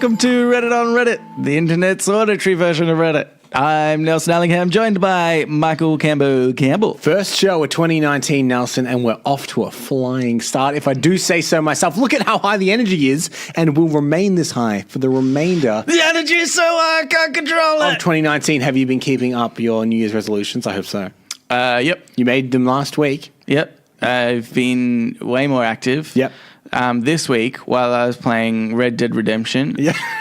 welcome to Reddit on Reddit, the internet's auditory version of Reddit. I'm Nelson Allingham, joined by Michael Campbell. First show of 2019, Nelson, and we're off to a flying start. If I do say so myself, look at how high the energy is, and will remain this high for the remainder. The energy is so high, I can't control it. Of 2019, have you been keeping up your New Year's resolutions? I hope so. Yep. You made them last week. Yep. I've been way more active. Yep. This week, while I was playing Red Dead Redemption,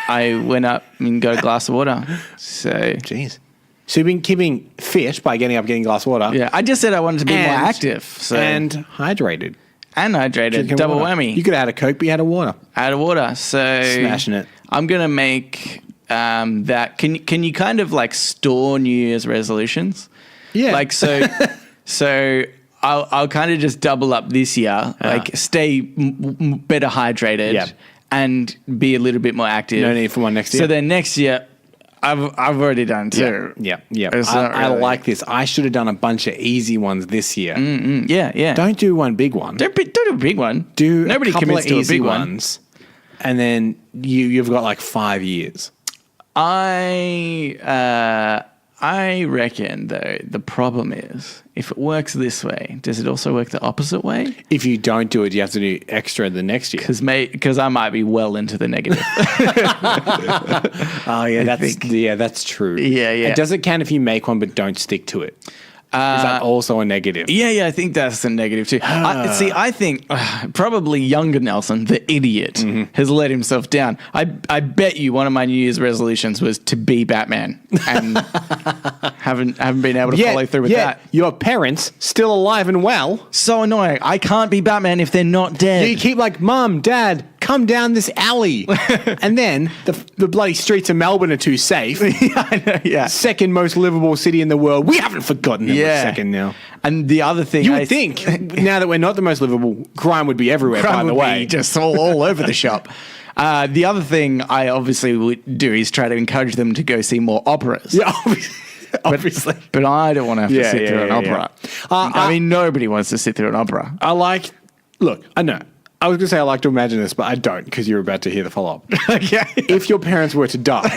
I went up and got a glass of water. So, jeez. So you've been keeping fit by getting up, getting a glass of water. Yeah, I just said I wanted to be more active. So. And hydrated. Double whammy. You could have had a Coke, but you had a water. I had a water. So smashing it. I'm going to make that. Can you kind of like store New Year's resolutions? Yeah. Like, so I'll kind of just double up this year, like stay better hydrated and be a little bit more active. No need for one next year. So then next year, I've already done two. Yeah. I like this. I should have done a bunch of easy ones this year. Yeah. Don't do one big one. Don't do a big one. Nobody commits to a big ones, and then you've got like 5 years. I reckon, though, the problem is, if it works this way, does it also work the opposite way? If you don't do it, you have to do extra the next year. Because I might be well into the negative. That's true. Yeah. And does it count if you make one but don't stick to it? Is that also a negative? Yeah, I think that's a negative too. I think probably younger Nelson, the idiot, has let himself down. I bet you one of my New Year's resolutions was to be Batman, and haven't been able to follow through with that. Your parents still alive and well. So annoying. I can't be Batman if they're not dead. You keep like, Mum, Dad, come down this alley. And then the bloody streets of Melbourne are too safe. I know, yeah. Second most livable city in the world. We haven't forgotten them a second now. And the other thing... You would think, now that we're not the most livable, crime would be everywhere, by the way. Crime would be just all over the shop. The other thing I obviously would do is try to encourage them to go see more operas. Yeah, obviously. But I don't want to have to sit through an opera. I mean, nobody wants to sit through an opera. Look, I know. I was going to say I like to imagine this, but I don't because you're about to hear the follow-up. Okay. If your parents were to die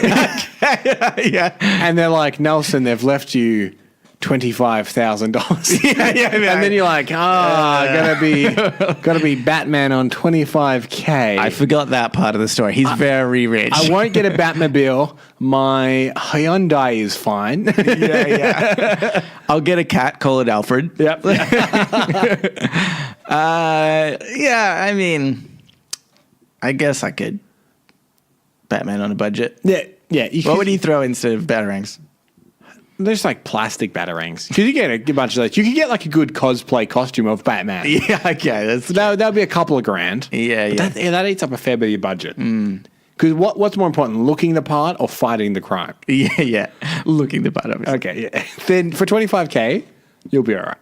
and they're like, Nelson, they've left you $25,000. And then you're like, gotta be Batman on $25K. I forgot that part of the story. He's very rich. I won't get a Batmobile. My Hyundai is fine. I'll get a cat, call it Alfred. Yep. I mean, I guess I could Batman on a budget. Yeah. What would he throw instead of batarangs? There's like plastic batarangs. Because you get a bunch of those. You can get like a good cosplay costume of Batman. Yeah, okay. That'll be a couple of grand. Yeah. That eats up a fair bit of your budget. Because what's more important, looking the part or fighting the crime? Yeah. Looking the part, obviously. Okay, yeah. Then for $25K, you'll be all right.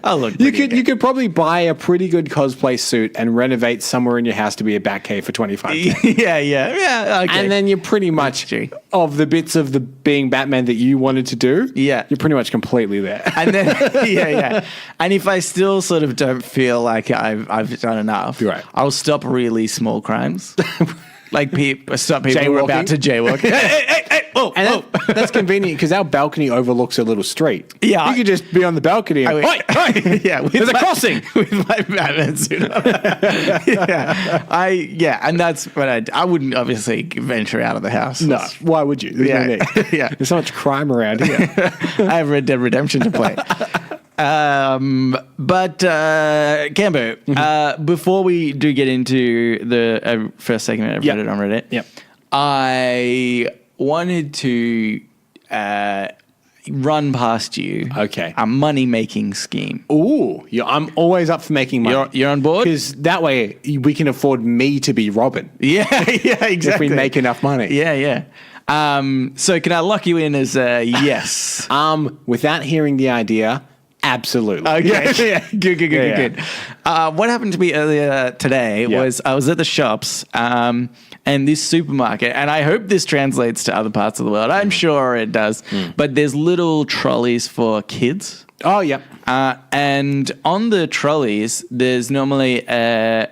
I'll look. You could probably buy a pretty good cosplay suit and renovate somewhere in your house to be a Batcave for $25K. Yeah. Okay. And then you're pretty much of the bits of the being Batman that you wanted to do. Yeah, you're pretty much completely there. And then yeah. And if I still sort of don't feel like I've done enough, I'll stop really small crimes. Like stop people who are about to jaywalk. Hey. That's convenient because our balcony overlooks a little street. Yeah. You could just be on the balcony and, yeah, there's a crossing. With my Batman suit on. And that's what I wouldn't obviously venture out of the house. No, why would you? There's no need. There's so much crime around here. I have Red Dead Redemption to play. But Cambo, before we do get into the first segment of Reddit on Reddit, I wanted to run past you a money-making scheme. Ooh, I'm always up for making money. You're on board? Because that way we can afford me to be Robin. Yeah, exactly. If we make enough money. Yeah. So can I lock you in as a yes? Without hearing the idea, absolutely. Okay. Yeah. Good. What happened to me earlier today was I was at the shops and this supermarket, and I hope this translates to other parts of the world. I'm sure it does. But there's little trolleys for kids. Oh, yeah. And on the trolleys, there's normally a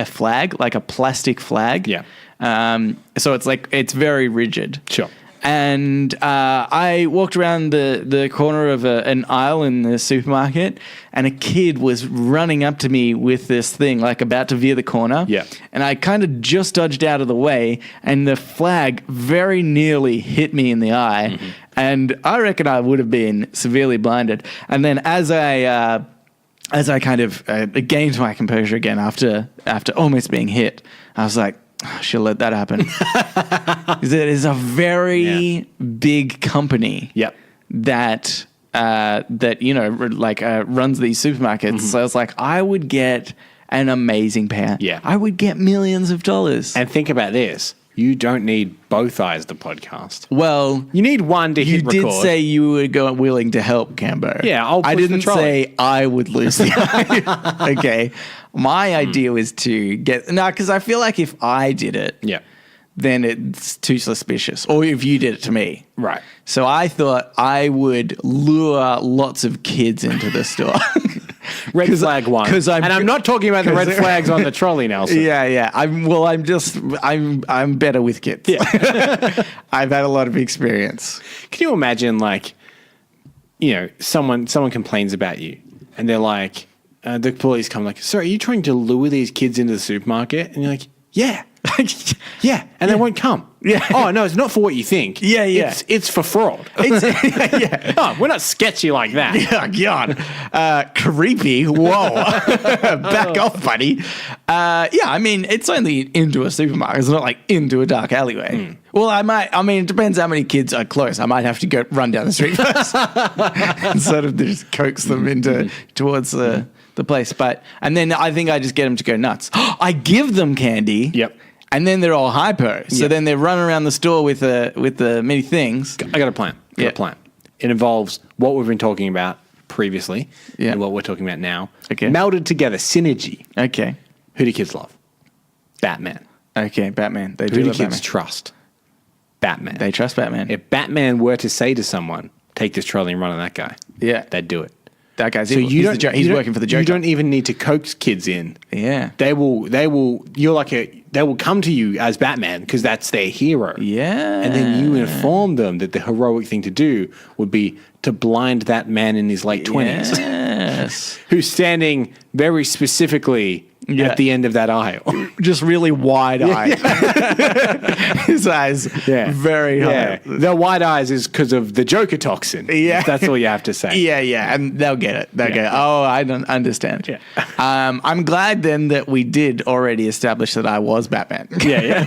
flag, like a plastic flag. Yeah. So it's very rigid. Sure. And I walked around the corner of an aisle in the supermarket, and a kid was running up to me with this thing, like about to veer the corner. Yeah. And I kind of just dodged out of the way, and the flag very nearly hit me in the eye. Mm-hmm. And I reckon I would have been severely blinded. And then as I kind of gained my composure again after almost being hit, I was like, I should let that happen. It is a very big company that runs these supermarkets. Mm-hmm. So it's like, I would get an amazing pair. Yeah. I would get millions of dollars. And think about this. You don't need both eyes to podcast. Well, you need one to hit record. You did say you were willing to help, Cambo. Yeah, I didn't say I would lose the eye. Okay. My idea was to get... No, because I feel like if I did it, then it's too suspicious. Or if you did it to me. Right. So I thought I would lure lots of kids into the store. Red flag one. I'm not talking about the red flags on the trolley, Nelson. Yeah. I'm better with kids. Yeah. I've had a lot of experience. Can you imagine, someone complains about you, and they're like, the police come like, "Sir, are you trying to lure these kids into the supermarket?" And you're like, "Yeah." Yeah, and they won't come. Yeah. Oh, no, it's not for what you think. Yeah. It's for fraud. Oh, we're not sketchy like that. Yeah, God. Creepy. Whoa. Back off, buddy. I mean, it's only into a supermarket. It's not like into a dark alleyway. Mm. Well, it depends how many kids are close. I might have to run down the street first and sort of just coax them towards the place. And then I think I just get them to go nuts. I give them candy. Yep. And then they're all hyper. So then they're running around the store with the many things. I got a plan. It involves what we've been talking about previously and what we're talking about now. Okay. Melded together. Synergy. Okay. Who do kids love? Batman. Okay, Batman. They do Who do love kids Batman. Trust? Batman. They trust Batman. If Batman were to say to someone, take this trolley and run on that guy, they'd do it. That guy's evil. He's working for the Joker. You don't even need to coax kids in. Yeah. They will come to you as Batman because that's their hero. Yeah. And then you inform them that the heroic thing to do would be to blind that man in his late 20s. Yes. Who's standing very specifically at the end of that aisle. Just really wide-eyed. His eyes very high. The wide eyes is because of the Joker toxin. Yeah. That's all you have to say. Yeah. And they'll get it. They'll get it. Oh, I don't understand. Yeah. I'm glad then that we did already establish that I was Batman. Yeah.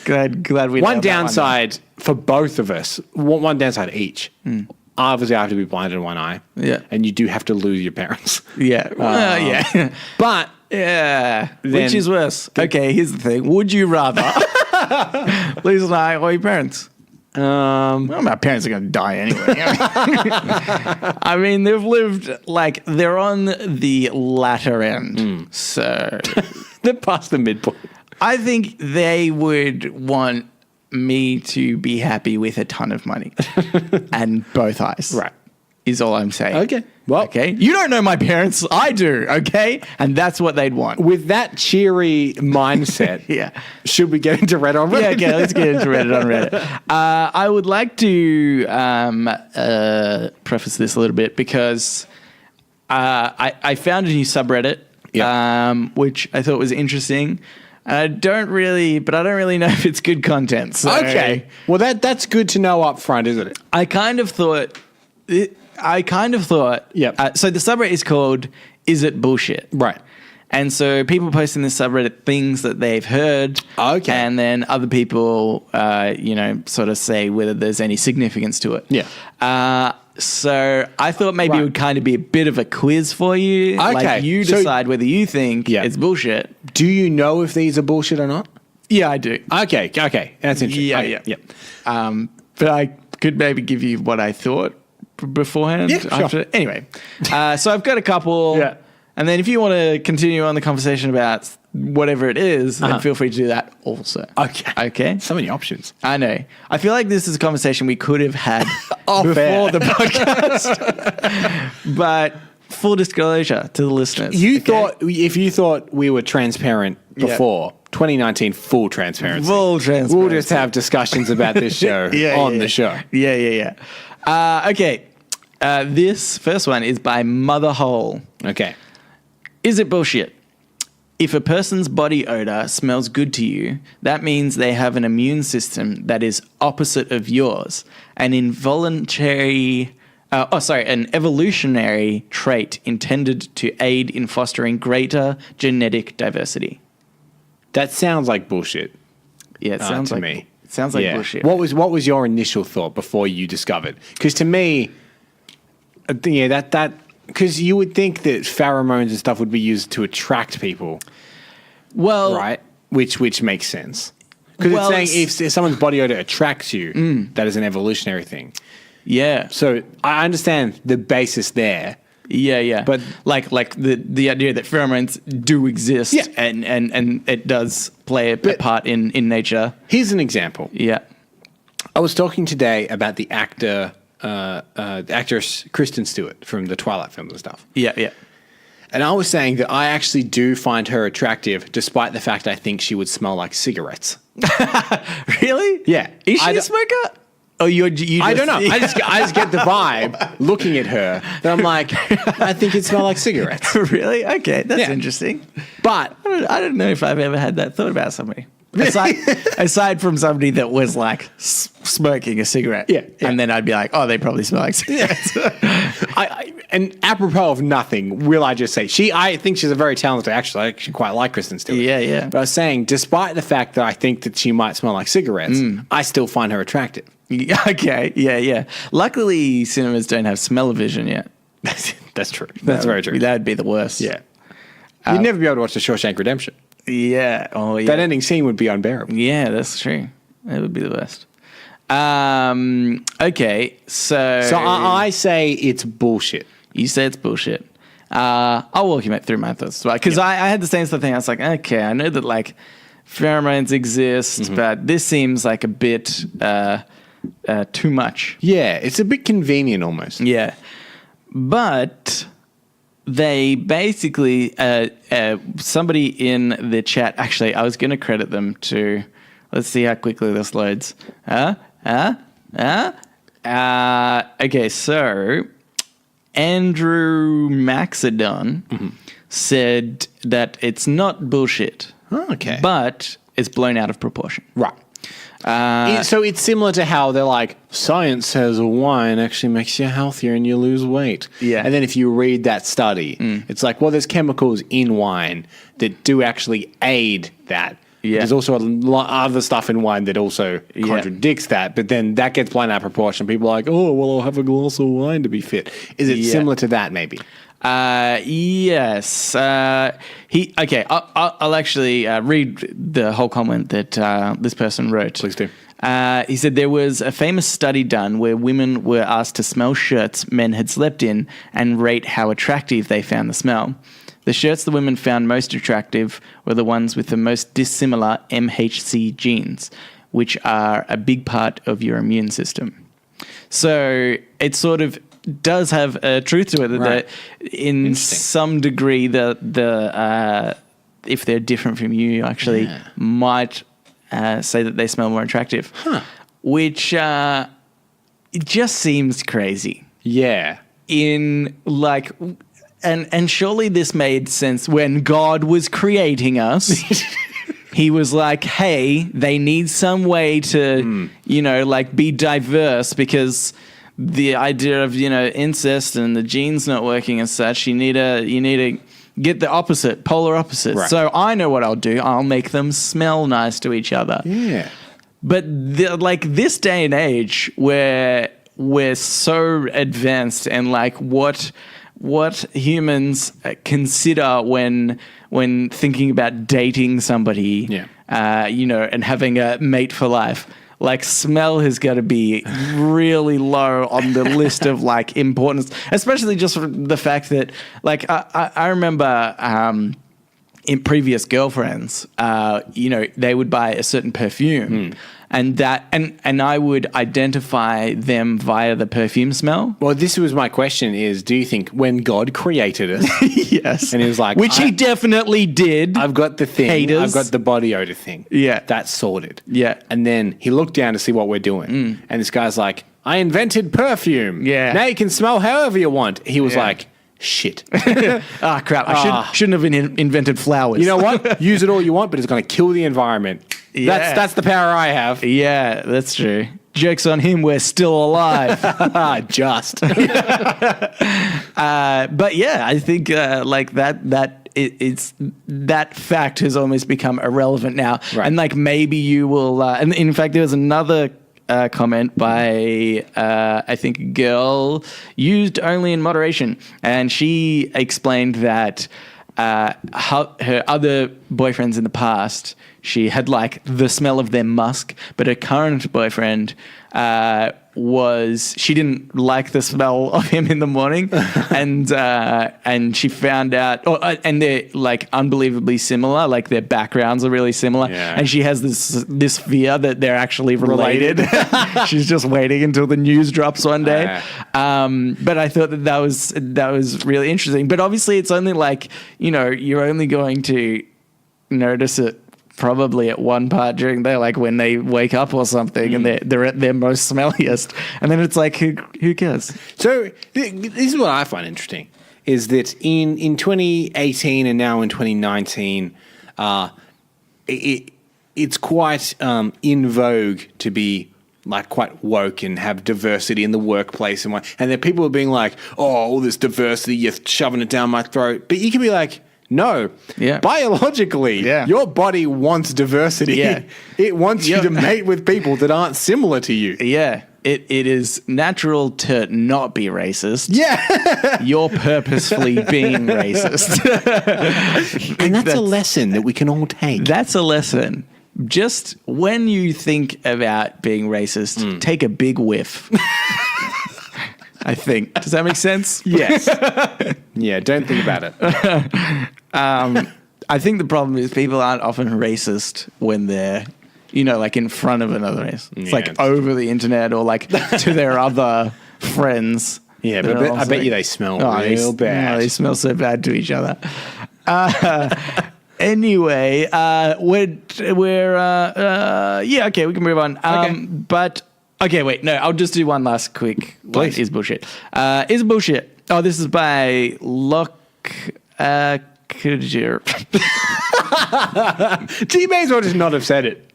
Glad we One downside for both of us, one downside each. Obviously, I have to be blind in one eye. Yeah. And you do have to lose your parents. Yeah. Yeah. But... yeah. Which is worse? Okay, here's the thing. Would you rather lose an eye or your parents? Well, my parents are going to die anyway. I mean, they've lived, they're on the latter end. So they're past the midpoint. I think they would want me to be happy with a ton of money and both eyes. Right. Is all I'm saying. Okay. Well, okay. You don't know my parents. I do. Okay. And that's what they'd want. With that cheery mindset, should we get into Reddit on Reddit? Yeah, okay. Let's get into Reddit on Reddit. I would like to preface this a little bit because I found a new subreddit, which I thought was interesting. I don't really know if it's good content. So okay. Well, that's good to know up front, isn't it? I kind of thought. Yep. So the subreddit is called "Is It Bullshit?" Right. And so people post in this subreddit things that they've heard. Okay. And then other people, sort of say whether there's any significance to it. Yeah. So I thought maybe it would kind of be a bit of a quiz for you. Okay. Like you decide whether you think it's bullshit. Do you know if these are bullshit or not? Yeah, I do. Okay. That's interesting. Yeah. But I could maybe give you what I thought beforehand. Yeah, sure. Anyway, so I've got a couple. Yeah. And then if you want to continue on the conversation about whatever it is, then feel free to do that also. Okay. So many options. I know. I feel like this is a conversation we could have had before the podcast. But full disclosure to the listeners. If you thought we were transparent before, 2019, full transparency. Full transparency. We'll just have discussions about this show the show. Yeah. Okay. This first one is by Mother Hole. Okay. Is it bullshit? If a person's body odor smells good to you, that means they have an immune system that is opposite of yours. An evolutionary trait intended to aid in fostering greater genetic diversity. That sounds like bullshit. Yeah, it sounds to like me. It sounds like bullshit. What was your initial thought before you discovered? Because to me, that because you would think that pheromones and stuff would be used to attract people. Well, right, which makes sense. Because it's saying if someone's body odor attracts you, that is an evolutionary thing. Yeah. So I understand the basis there. Yeah. But like the idea that pheromones do exist and it does play a part in nature. Here's an example. Yeah. I was talking today about the actress Kristen Stewart from the Twilight films and stuff. Yeah. And I was saying that I actually do find her attractive, despite the fact I think she would smell like cigarettes. Really? Yeah. Is she a smoker? Oh, you I don't know. I just get the vibe looking at her that I'm like, I think it smells like cigarettes. Really? Okay, that's interesting. But I don't know if I've ever had that thought about somebody. Aside from somebody that was like smoking a cigarette. Yeah. And then I'd be like, oh, they probably smell like cigarettes. And apropos of nothing, will I just say, I think she's a very talented actress. I actually quite like Kristen Stewart. Yeah. But I was saying, despite the fact that I think that she might smell like cigarettes, I still find her attractive. Okay, yeah. Luckily, cinemas don't have smell-o-vision yet. That's true. That's very true. That would be the worst. Yeah. You'd never be able to watch The Shawshank Redemption. Yeah. Oh, yeah. That ending scene would be unbearable. Yeah, that's true. That would be the worst. Okay, so I say it's bullshit. You say it's bullshit. I'll walk you through my thoughts as well. Because I had the same sort of thing. I was like, okay, I know that like pheromones exist, but this seems like a bit too much. Yeah, it's a bit convenient almost. Yeah. But they basically, somebody in the chat, actually, I was going to credit them to, let's see how quickly this loads. Okay, so Andrew Maxidon said that it's not bullshit. Oh, okay. But it's blown out of proportion. Right. So it's similar to how they're like, science says wine actually makes you healthier and you lose weight. Yeah. And then if you read that study, it's like, well, there's chemicals in wine that do actually aid that. Yeah. There's also a lot of other stuff in wine that also contradicts that, but then that gets blown out of proportion. People are like, oh, well, I'll have a glass of wine to be fit. Is it similar to that maybe? Yes. I'll actually read the whole comment that this person wrote. Please do. He said there was a famous study done where women were asked to smell shirts men had slept in and rate how attractive they found the smell. The shirts the women found most attractive were the ones with the most dissimilar MHC genes, which are a big part of your immune system. So it sort of does have a truth to it that in some degree the if they're different from you actually might say that they smell more attractive, which it just seems crazy. Yeah. In like, and surely this made sense when God was creating us. He was like, hey, they need some way to, like be diverse because the idea of, incest and the genes not working and such, you need to get the opposite, polar opposite. Right. So I know what I'll do. I'll make them smell nice to each other. Yeah. But this day and age where we're so advanced and like what humans consider when thinking about dating somebody, and having a mate for life. Like smell has got to be really low on the list of like importance, especially just for the fact that like I remember in previous girlfriends, they would buy a certain perfume. And I would identify them via the perfume smell. Well, this was my question is, do you think when God created us, yes, and he was like, which he definitely did. I've got the thing, haters. I've got the body odor thing. Yeah. That's sorted. Yeah. And then he looked down to see what we're doing. And this guy's like, I invented perfume. Yeah. Now you can smell however you want. He was like, shit. Ah, crap. I shouldn't have invented flowers. You know what? Use it all you want, but it's going to kill the environment. Yeah. That's the power I have. Yeah, that's true. Joke's on him. We're still alive. Just. But yeah, I think it's that fact has almost become irrelevant now. Right. And like maybe you will. And in fact, there was another comment by I think a girl, used only in moderation, and she explained that her other boyfriends in the past, she had like the smell of their musk, but her current boyfriend she didn't like the smell of him in the morning, and she found out, and they're like unbelievably similar, like their backgrounds are really similar, and she has this fear that they're actually related. She's just waiting until the news drops one day. But I thought that was really interesting. But obviously, it's only like you're only going to notice it probably at one part during the day, like when they wake up or something, and they're at their most smelliest, and then it's like who cares? So this is what I find interesting is that in 2018 and now in 2019, it's quite in vogue to be like quite woke and have diversity in the workplace, and then people are being like, oh, all this diversity, you're shoving it down my throat, but you can be like, no, biologically, your body wants diversity. Yeah. It wants you to mate with people that aren't similar to you. Yeah. It is natural to not be racist. Yeah. You're purposefully being racist. And that's a lesson that we can all take. That's a lesson. Just when you think about being racist, take a big whiff. I think. Does that make sense? Yes. Yeah, don't think about it. I think the problem is people aren't often racist when they're, like in front of another race. It's like over the internet or like to their other friends. Yeah, but I bet you they smell real bad. They smell so bad to each other. Anyway, we can move on. But... Okay, wait, no, I'll just do one last quick one. Is bullshit. Is bullshit. Oh, this is by Lock Kudjir. You may as well just not have said it.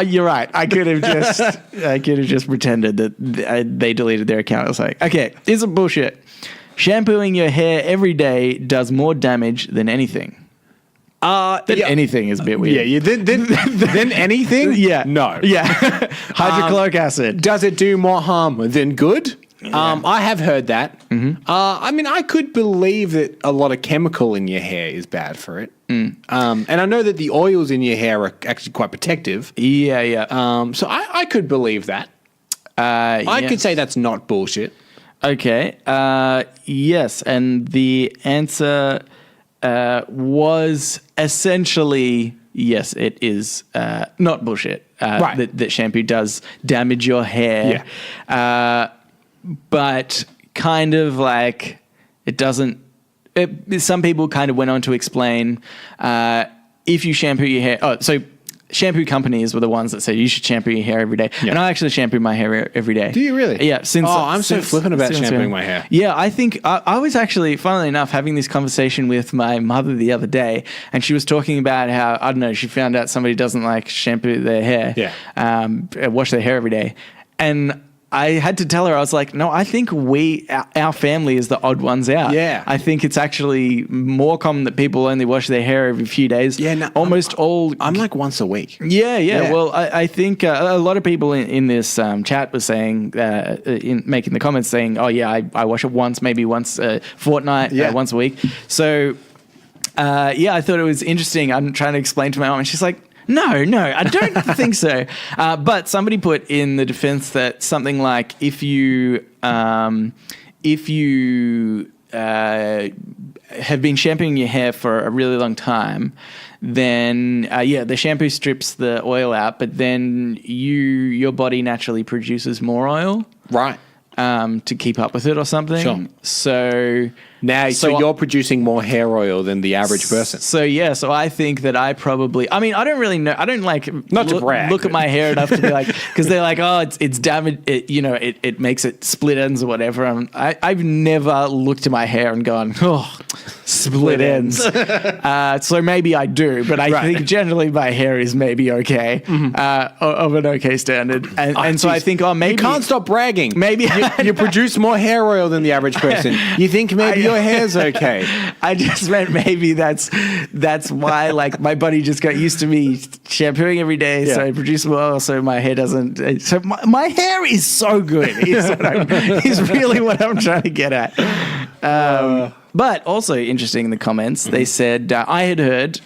You're right. I could have just pretended that they deleted their account. I was like, okay, is it bullshit? Shampooing your hair every day does more damage than anything. Anything is a bit weird. Yeah, then anything? Yeah. No. Yeah. Hydrochloric acid. Does it do more harm than good? Yeah. I have heard that. Mm-hmm. I could believe that a lot of chemical in your hair is bad for it. And I know that the oils in your hair are actually quite protective. Yeah. So I could believe that. I could say that's not bullshit. Okay. Yes, and the answer... was essentially, yes, it is not bullshit. Right. That shampoo does damage your hair. Yeah. But kind of like it doesn't... some people kind of went on to explain if you shampoo your hair... Oh, so... Shampoo companies were the ones that said you should shampoo your hair every day. Yeah. And I actually shampoo my hair every day. Do you really? Yeah. I'm so flippant about shampooing my hair. Yeah, I think I was actually, funnily enough, having this conversation with my mother the other day, and she was talking about how, I don't know, she found out somebody doesn't like shampoo their hair, wash their hair every day. And I had to tell her, I was like, no, I think our family is the odd ones out. Yeah. I think it's actually more common that people only wash their hair every few days. Yeah. No, I'm like once a week. Yeah. Well, I think a lot of people in this chat was saying, in making the comments saying, oh yeah, I wash it once, maybe once a fortnight, once a week. So, I thought it was interesting. I'm trying to explain to my mom, and she's like, No, I don't think so. But somebody put in the defense that something like if you have been shampooing your hair for a really long time, then the shampoo strips the oil out, but then your body naturally produces more oil, right? To keep up with it or something. Sure. So you're producing more hair oil than the average person. So I think that I don't really know. I don't to brag, look at my hair enough to be like, because they're like, oh, it's damaged. It makes it split ends or whatever. I've never looked at my hair and gone, oh, split ends. So maybe I do, but I think generally my hair is maybe okay, of an okay standard. And so I think, maybe you can't stop bragging. Maybe you produce more hair oil than the average person. You think maybe your hair's okay. I just meant maybe that's why, like, my body just got used to me shampooing every day, so I produce more oil, so my hair doesn't. So my hair is so good. Is really what I'm trying to get at. But also interesting in the comments, they said, I had heard,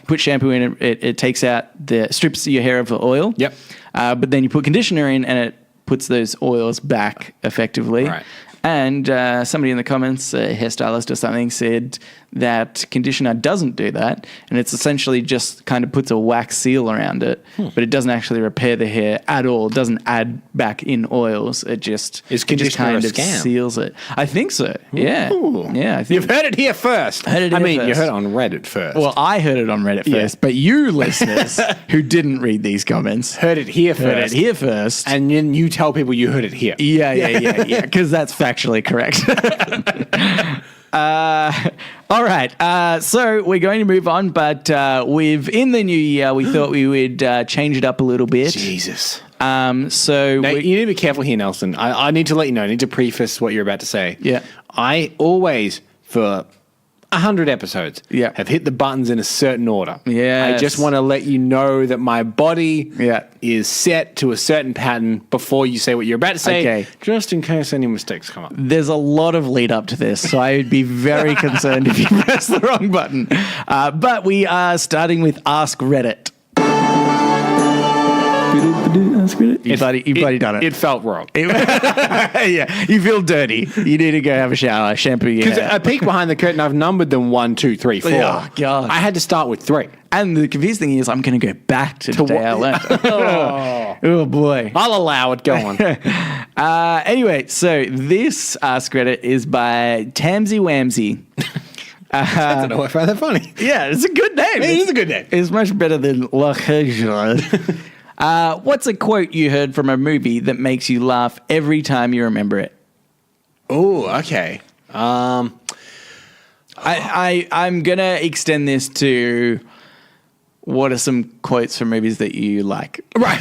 put shampoo in, it takes out strips your hair of the oil. Yep. But then you put conditioner in and it puts those oils back effectively. Right. And somebody in the comments, a hairstylist or something, said that conditioner doesn't do that, and it's essentially just kind of puts a wax seal around it, but it doesn't actually repair the hair at all. It doesn't add back in oils. It just kind of seals it. I think so. Yeah. Ooh. Yeah. I think You've heard it here first. You heard it on Reddit first. Well, I heard it on Reddit first, but you listeners who didn't read these comments heard it here first. And then you tell people you heard it here. Yeah. Because that's factually correct. All right. So we're going to move on, but in the new year, we thought we would change it up a little bit. Jesus. Now, you need to be careful here, Nelson. I need to let you know. I need to preface what you're about to say. Yeah. I always, for 100 episodes, have hit the buttons in a certain order. Yes. I just want to let you know that my body is set to a certain pattern before you say what you're about to say, just in case any mistakes come up. There's a lot of lead up to this, so I would be very concerned if you press the wrong button. But we are starting with Ask Reddit. You've bloody done it. It felt wrong. Yeah, you feel dirty. You need to go have a shower, shampoo your hair. Because I peeked behind the curtain, I've numbered them 1, 2, 3, 4. Oh, God. I had to start with 3. And the confusing thing is I'm going to go back to the day I learned. Oh, boy. I'll allow it. Go on. Anyway, so this Ask Reddit is by Tamsy Wamsy. I don't know if I find that funny. Yeah, it's a good name. It is a good name. It's much better than what's a quote you heard from a movie that makes you laugh every time you remember it? Oh, okay. I'm going to extend this to what are some quotes from movies that you like? Right.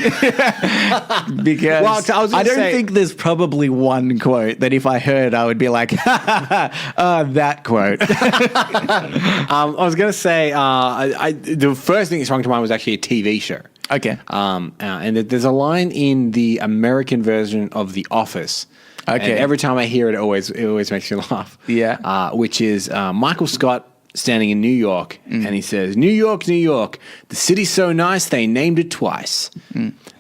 Because I don't think there's probably one quote that if I heard, I would be like, that quote. I was going to say, the first thing that sprung to mind was actually a TV show. Okay. And there's a line in the American version of The Office. Okay. And every time I hear it, it always makes me laugh. Yeah. Which is Michael Scott standing in New York, and he says, New York, New York, the city's so nice they named it twice.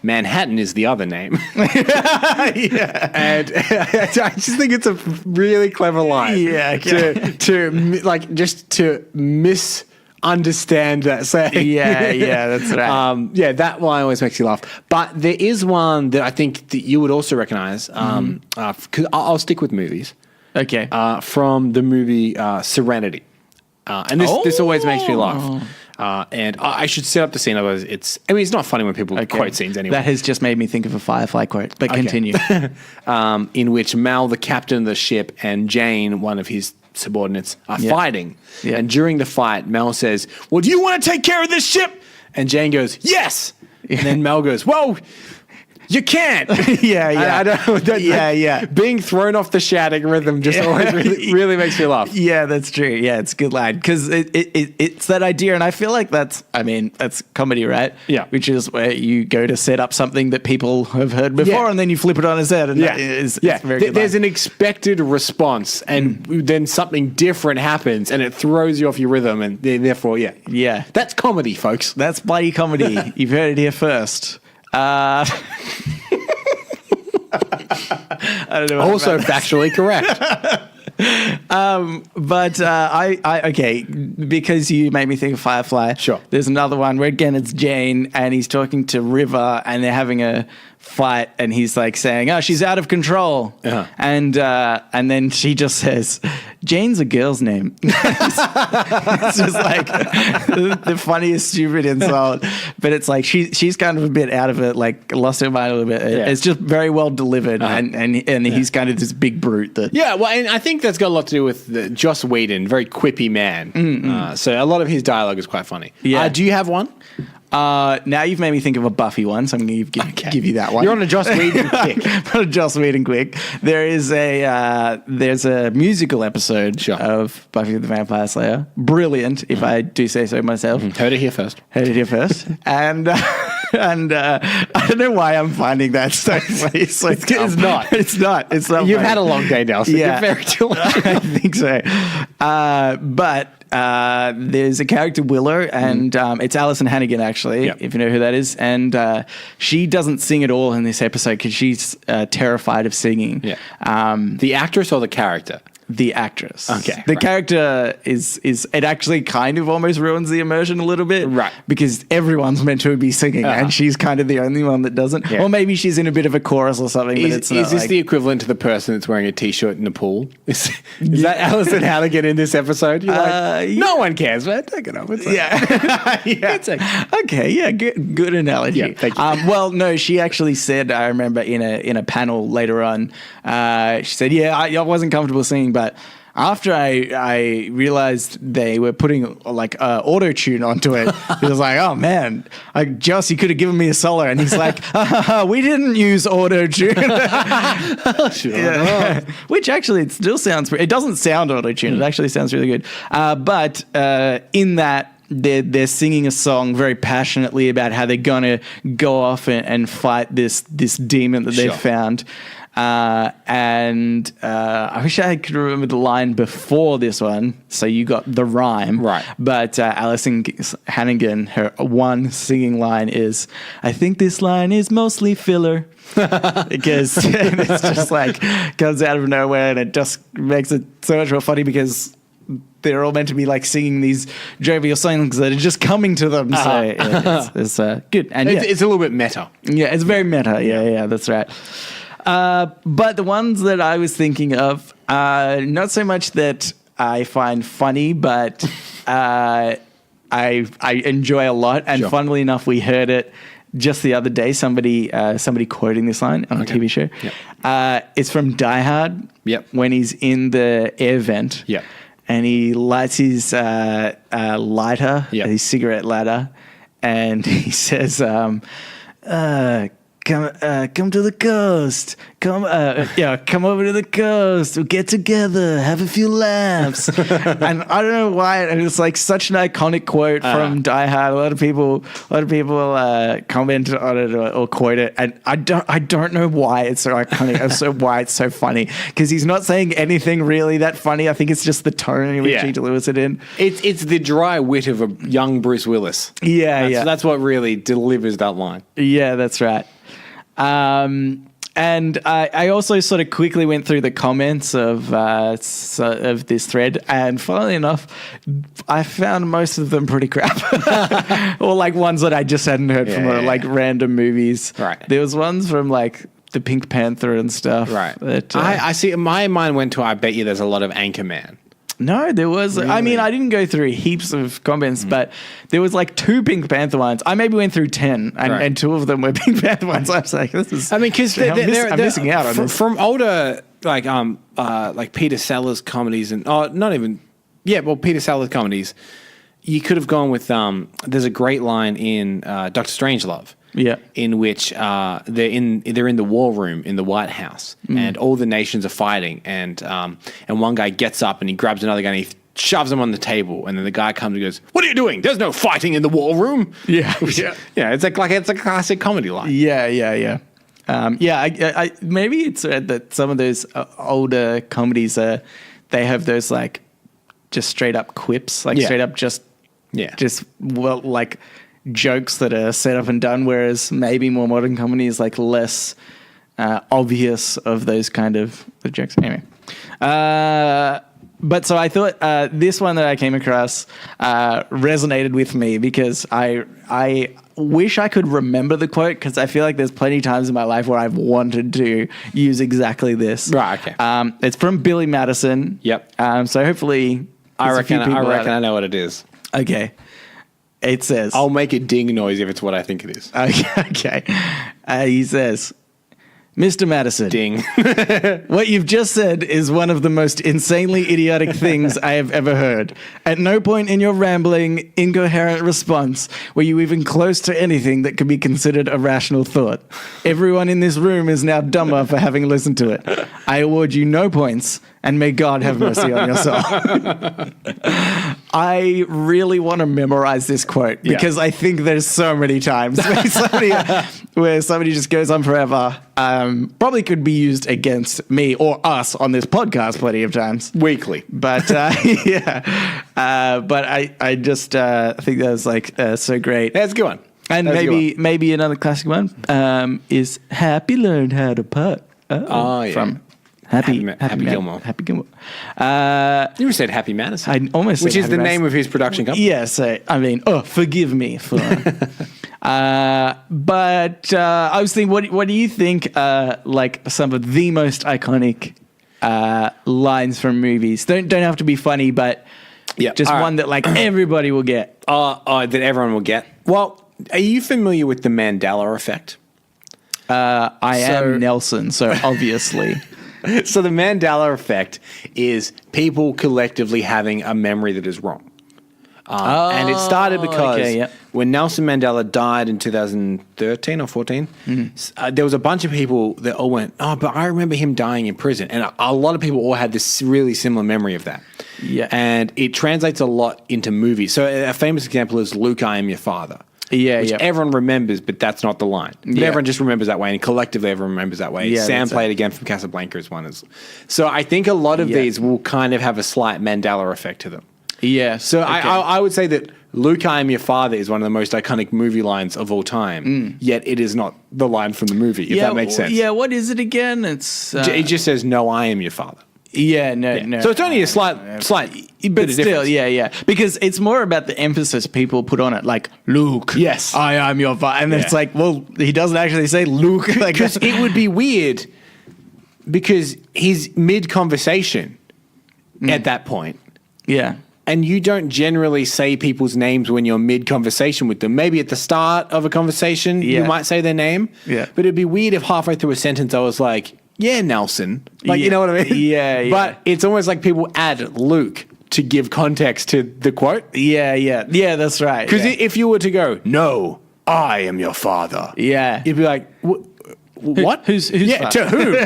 Manhattan is the other name. Yeah. And I just think it's a really clever line. Yeah. to misunderstand that saying. Yeah, that's right. That line always makes you laugh. But there is one that I think that you would also recognize. 'Cause I'll stick with movies. Okay. From the movie Serenity. And this always makes me laugh. And I should set up the scene, otherwise it's not funny when people quote scenes anyway. That has just made me think of a Firefly quote, but continue. In which Mal, the captain of the ship, and Jane, one of his subordinates, are fighting. Yeah. And during the fight, Mal says, well, do you want to take care of this ship? And Jane goes, yes! And then Mal goes, well, you can't. Yeah. I don't. Being thrown off the shouting rhythm just always really makes me laugh. Yeah, that's true. Yeah, it's a good line because it's that idea, and I feel like that's comedy, right? Yeah, which is where you go to set up something that people have heard before, and then you flip it on its head. And it's very good. There's an expected response, and then something different happens, and it throws you off your rhythm, and therefore, that's comedy, folks. That's bloody comedy. You've heard it here first. I don't know. Also factually correct. But okay, because you made me think of Firefly. Sure. There's another one where again it's Jane and he's talking to River and they're having a fight and he's like saying, "Oh, she's out of control," and then she just says, "Jane's a girl's name." It's just like the funniest stupid insult, but it's like she's kind of a bit out of it, like lost her mind a little bit. Yeah. It's just very well delivered, and he's kind of this big brute that. Yeah, well, and I think that's got a lot to do with Joss Whedon, very quippy man. So a lot of his dialogue is quite funny. Yeah. Do you have one? Now you've made me think of a Buffy one, so I'm going to give you that one. You're on a Joss Whedon kick. On a Joss Whedon quick. There's a musical episode of Buffy the Vampire Slayer. Brilliant, if I do say so myself. Heard it here first. And I don't know why I'm finding that so funny. It's not. It's not. You've funny. Had a long day now, so you're very diligent. I think so. But there's a character, Willow, and it's Alison Hannigan, actually, if you know who that is. And she doesn't sing at all in this episode because she's terrified of singing. Yeah. The actress or the character? The actress. Okay. The character is it actually kind of almost ruins the immersion a little bit. Right. Because everyone's meant to be singing and she's kind of the only one that doesn't. Yeah. Or maybe she's in a bit of a chorus or something. Is this the equivalent to the person that's wearing a t-shirt in the pool? Is that Alison Hannigan in this episode? You're like, no one cares, man. Take it off. It's It's okay. Yeah. Good analogy. Yeah, thank you. Well, no, she actually said, I remember in a panel later on, she said, I wasn't comfortable singing, but after I realized they were putting like auto tune onto it, it was like, oh man, like Joss, you could have given me a solo, and he's like, we didn't use auto tune, which actually it still sounds. It doesn't sound auto tune. It actually sounds really good. But in that. They're singing a song very passionately about how they're gonna go off and fight this demon that they've found. And I wish I could remember the line before this one. So you got the rhyme, right? But Alison Hannigan, her one singing line is, "I think this line is mostly filler." Because it's just like comes out of nowhere, and it just makes it so much more funny because they're all meant to be like singing these jovial songs that are just coming to them. So it's good. And it's a little bit meta. Yeah, it's very meta. Yeah, that's right. But the ones that I was thinking of, not so much that I find funny, but I enjoy a lot. And funnily enough, we heard it just the other day. Somebody quoting this line on a TV show. Yep. It's from Die Hard. Yep. When he's in the air vent. Yep. And he lights his lighter, his cigarette lighter, and he says, "Come to the coast. Come over to the coast. We'll get together, have a few laughs." And I don't know why, and it's like such an iconic quote from Die Hard. A lot of people comment on it or quote it, and I don't know why it's so iconic. Also, why it's so funny, because he's not saying anything really that funny. I think it's just the tone in which he delivers it in. It's the dry wit of a young Bruce Willis. That's what really delivers that line. Yeah, that's right. And I also sort of quickly went through the comments of this thread, and funnily enough, I found most of them pretty crap, or like ones that I just hadn't heard from, or like random movies. Right. There was ones from like the Pink Panther and stuff. Right. That, I see. My mind went to, I bet you there's a lot of Anchorman. No, there was. Really? I mean, I didn't go through heaps of comments, but there was like 2 Pink Panther ones. I maybe went through 10, and 2 of them were Pink Panther ones. I was like, this is. I mean, because I'm missing out on this from older like Peter Sellers comedies and Peter Sellers comedies. You could have gone with there's a great line in Dr. Strangelove. Yeah. In which they're in the war room in the White House, and all the nations are fighting, and one guy gets up and he grabs another guy and he shoves him on the table, and then the guy comes and goes, "What are you doing? There's no fighting in the war room." Yeah. It's a classic comedy line. Yeah. I maybe it's that some of those older comedies they have those like just straight up quips, like straight up just like jokes that are set up and done, whereas maybe more modern comedy is like less obvious of those kind of jokes. Anyway, But so I thought this one that I came across resonated with me because I wish I could remember the quote because I feel like there's plenty of times in my life where I've wanted to use exactly this. Right, okay. It's from Billy Madison. Yep. So hopefully I reckon I know what it is. Okay. It says... I'll make a ding noise if it's what I think it is. Okay. He says... Mr. Madison. Ding. What you've just said is one of the most insanely idiotic things I have ever heard. At no point in your rambling, incoherent response were you even close to anything that could be considered a rational thought. Everyone in this room is now dumber for having listened to it. I award you no points, and may God have mercy on your soul. I really want to memorize this quote because I think there's so many times where somebody just goes on forever. Probably could be used against me or us on this podcast plenty of times. Weekly. But but I just think that was like so great. That's a good one. And maybe another classic one is Happy Learned How to Putt. From Happy Gilmore. Happy Gilmore. You said Happy Madison. I almost Which said is Happy the Madison. name of his production company. Yes. Forgive me for... but I was thinking, what do you think like some of the most iconic lines from movies? Don't have to be funny, but just one that like everybody will get. That everyone will get. Well, are you familiar with the Mandela effect? I am Nelson, so obviously. So the Mandela effect is people collectively having a memory that is wrong. And it started because when Nelson Mandela died in 2013 or 14, there was a bunch of people that all went, but I remember him dying in prison. And a lot of people all had this really similar memory of that. Yeah. And it translates a lot into movies. So a famous example is Luke, I Am Your Father. Which everyone remembers, but that's not the line. But everyone just remembers that way, and collectively everyone remembers that way. Sam played again from Casablanca as one. So I think a lot of these will kind of have a slight Mandela effect to them. Yeah. So I would say that Luke, I Am Your Father is one of the most iconic movie lines of all time, yet it is not the line from the movie, if that makes sense. Yeah, what is it again? It just says, no, I am your father. Yeah, no. So it's only a slight but still, because it's more about the emphasis people put on it, like Luke. Yes, I am your father, and it's like, well, he doesn't actually say Luke, because it would be weird because he's mid conversation at that point. Yeah. And you don't generally say people's names when you're mid conversation with them. Maybe at the start of a conversation, you might say their name. Yeah. But it'd be weird if halfway through a sentence I was like, yeah, Nelson. Like, you know what I mean? Yeah. But it's almost like people add Luke to give context to the quote. Yeah, that's right. Because if you were to go, no, I am your father. Yeah. You'd be like, what? Who's father? To who?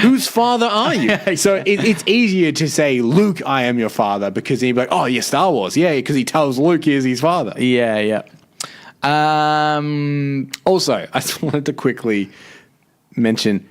Whose father are you? So it's easier to say, Luke, I am your father, because he'd be like, oh, yeah, Star Wars. Yeah, because he tells Luke he's his father. Yeah. Also, I just wanted to quickly mention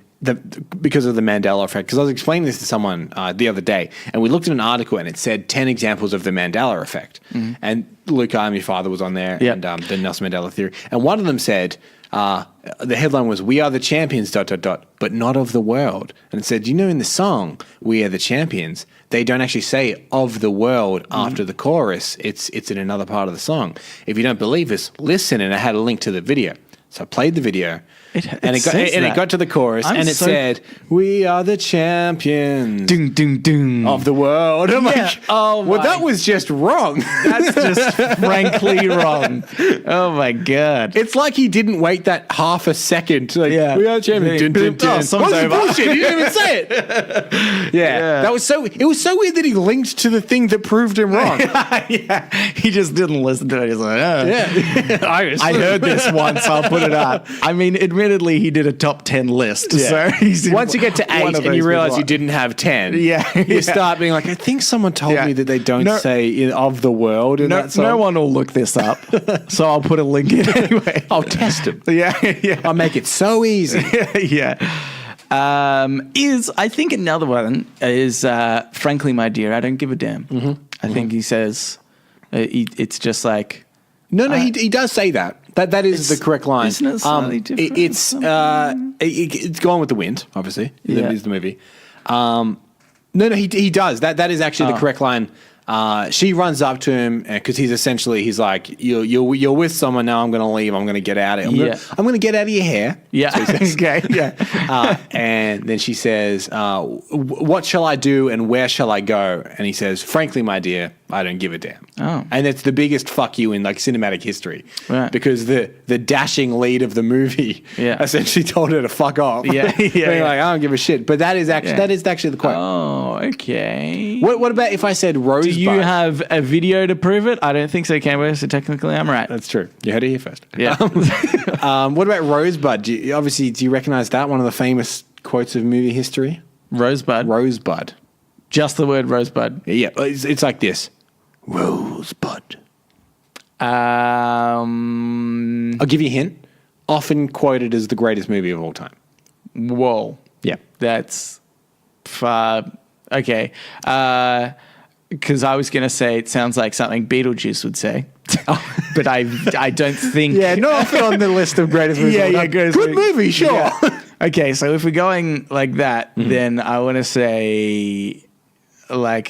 because of the Mandela effect, because I was explaining this to someone the other day, and we looked at an article and it said 10 examples of the Mandela effect. And Luke, I Am Your Father was on there, and the Nelson Mandela theory. And one of them said, the headline was, we are the champions, ... but not of the world. And it said, in the song, We Are the Champions, they don't actually say of the world after the chorus. It's in another part of the song. If you don't believe us, listen. And I had a link to the video. So I played the video, it got to the chorus, and it said, "We are the champions of the world." I'm like, that was just wrong. That's just frankly wrong. Oh my god! It's like he didn't wait that half a second. Like, we are the champions. What's bullshit? He didn't even say it. That was so. It was so weird that he linked to the thing that proved him wrong. He just didn't listen to it. He's like, I heard this once. I'll put it up. I mean, admittedly, he did a top 10 list. So once you get to 8 and you realize you didn't have 10, you start being like, I think someone told me that they don't say of the world. In that song. No one will look this up, so I'll put a link in anyway. I'll test him. I'll make it so easy. I think another one is frankly, my dear, I don't give a damn. I think he says it's just like he does say that. That is the correct line. Isn't it slightly different? It's Gone with the Wind, obviously. Is the movie. No, he does. That is actually the correct line. She runs up to him because he's like, you're with someone now. I'm going to leave. I'm going to get out of here. I'm going to get out of your hair. Yeah. Okay. Yeah. And then she says, what shall I do and where shall I go? And he says, frankly, my dear, I don't give a damn. Oh. And it's the biggest fuck you in like cinematic history. Right. Because the dashing lead of the movie essentially told her to fuck off. Yeah. Being like, I don't give a shit. But that is actually the quote. Oh, okay. What about if I said Rosebud? Do you have a video to prove it? I don't think so, Cambo, so technically I'm right. That's true. You heard it here first. Yeah. What about Rosebud? Do you recognize that? One of the famous quotes of movie history? Rosebud. Just the word rosebud. Yeah. It's like this. Rosebud. I'll give you a hint. Often quoted as the greatest movie of all time. Whoa. Yeah. That's okay. Because I was going to say it sounds like something Beetlejuice would say. But I don't think... Yeah, not often on the list of greatest movies. Good movie, sure. Yeah. Okay, so if we're going like that, then I want to say... like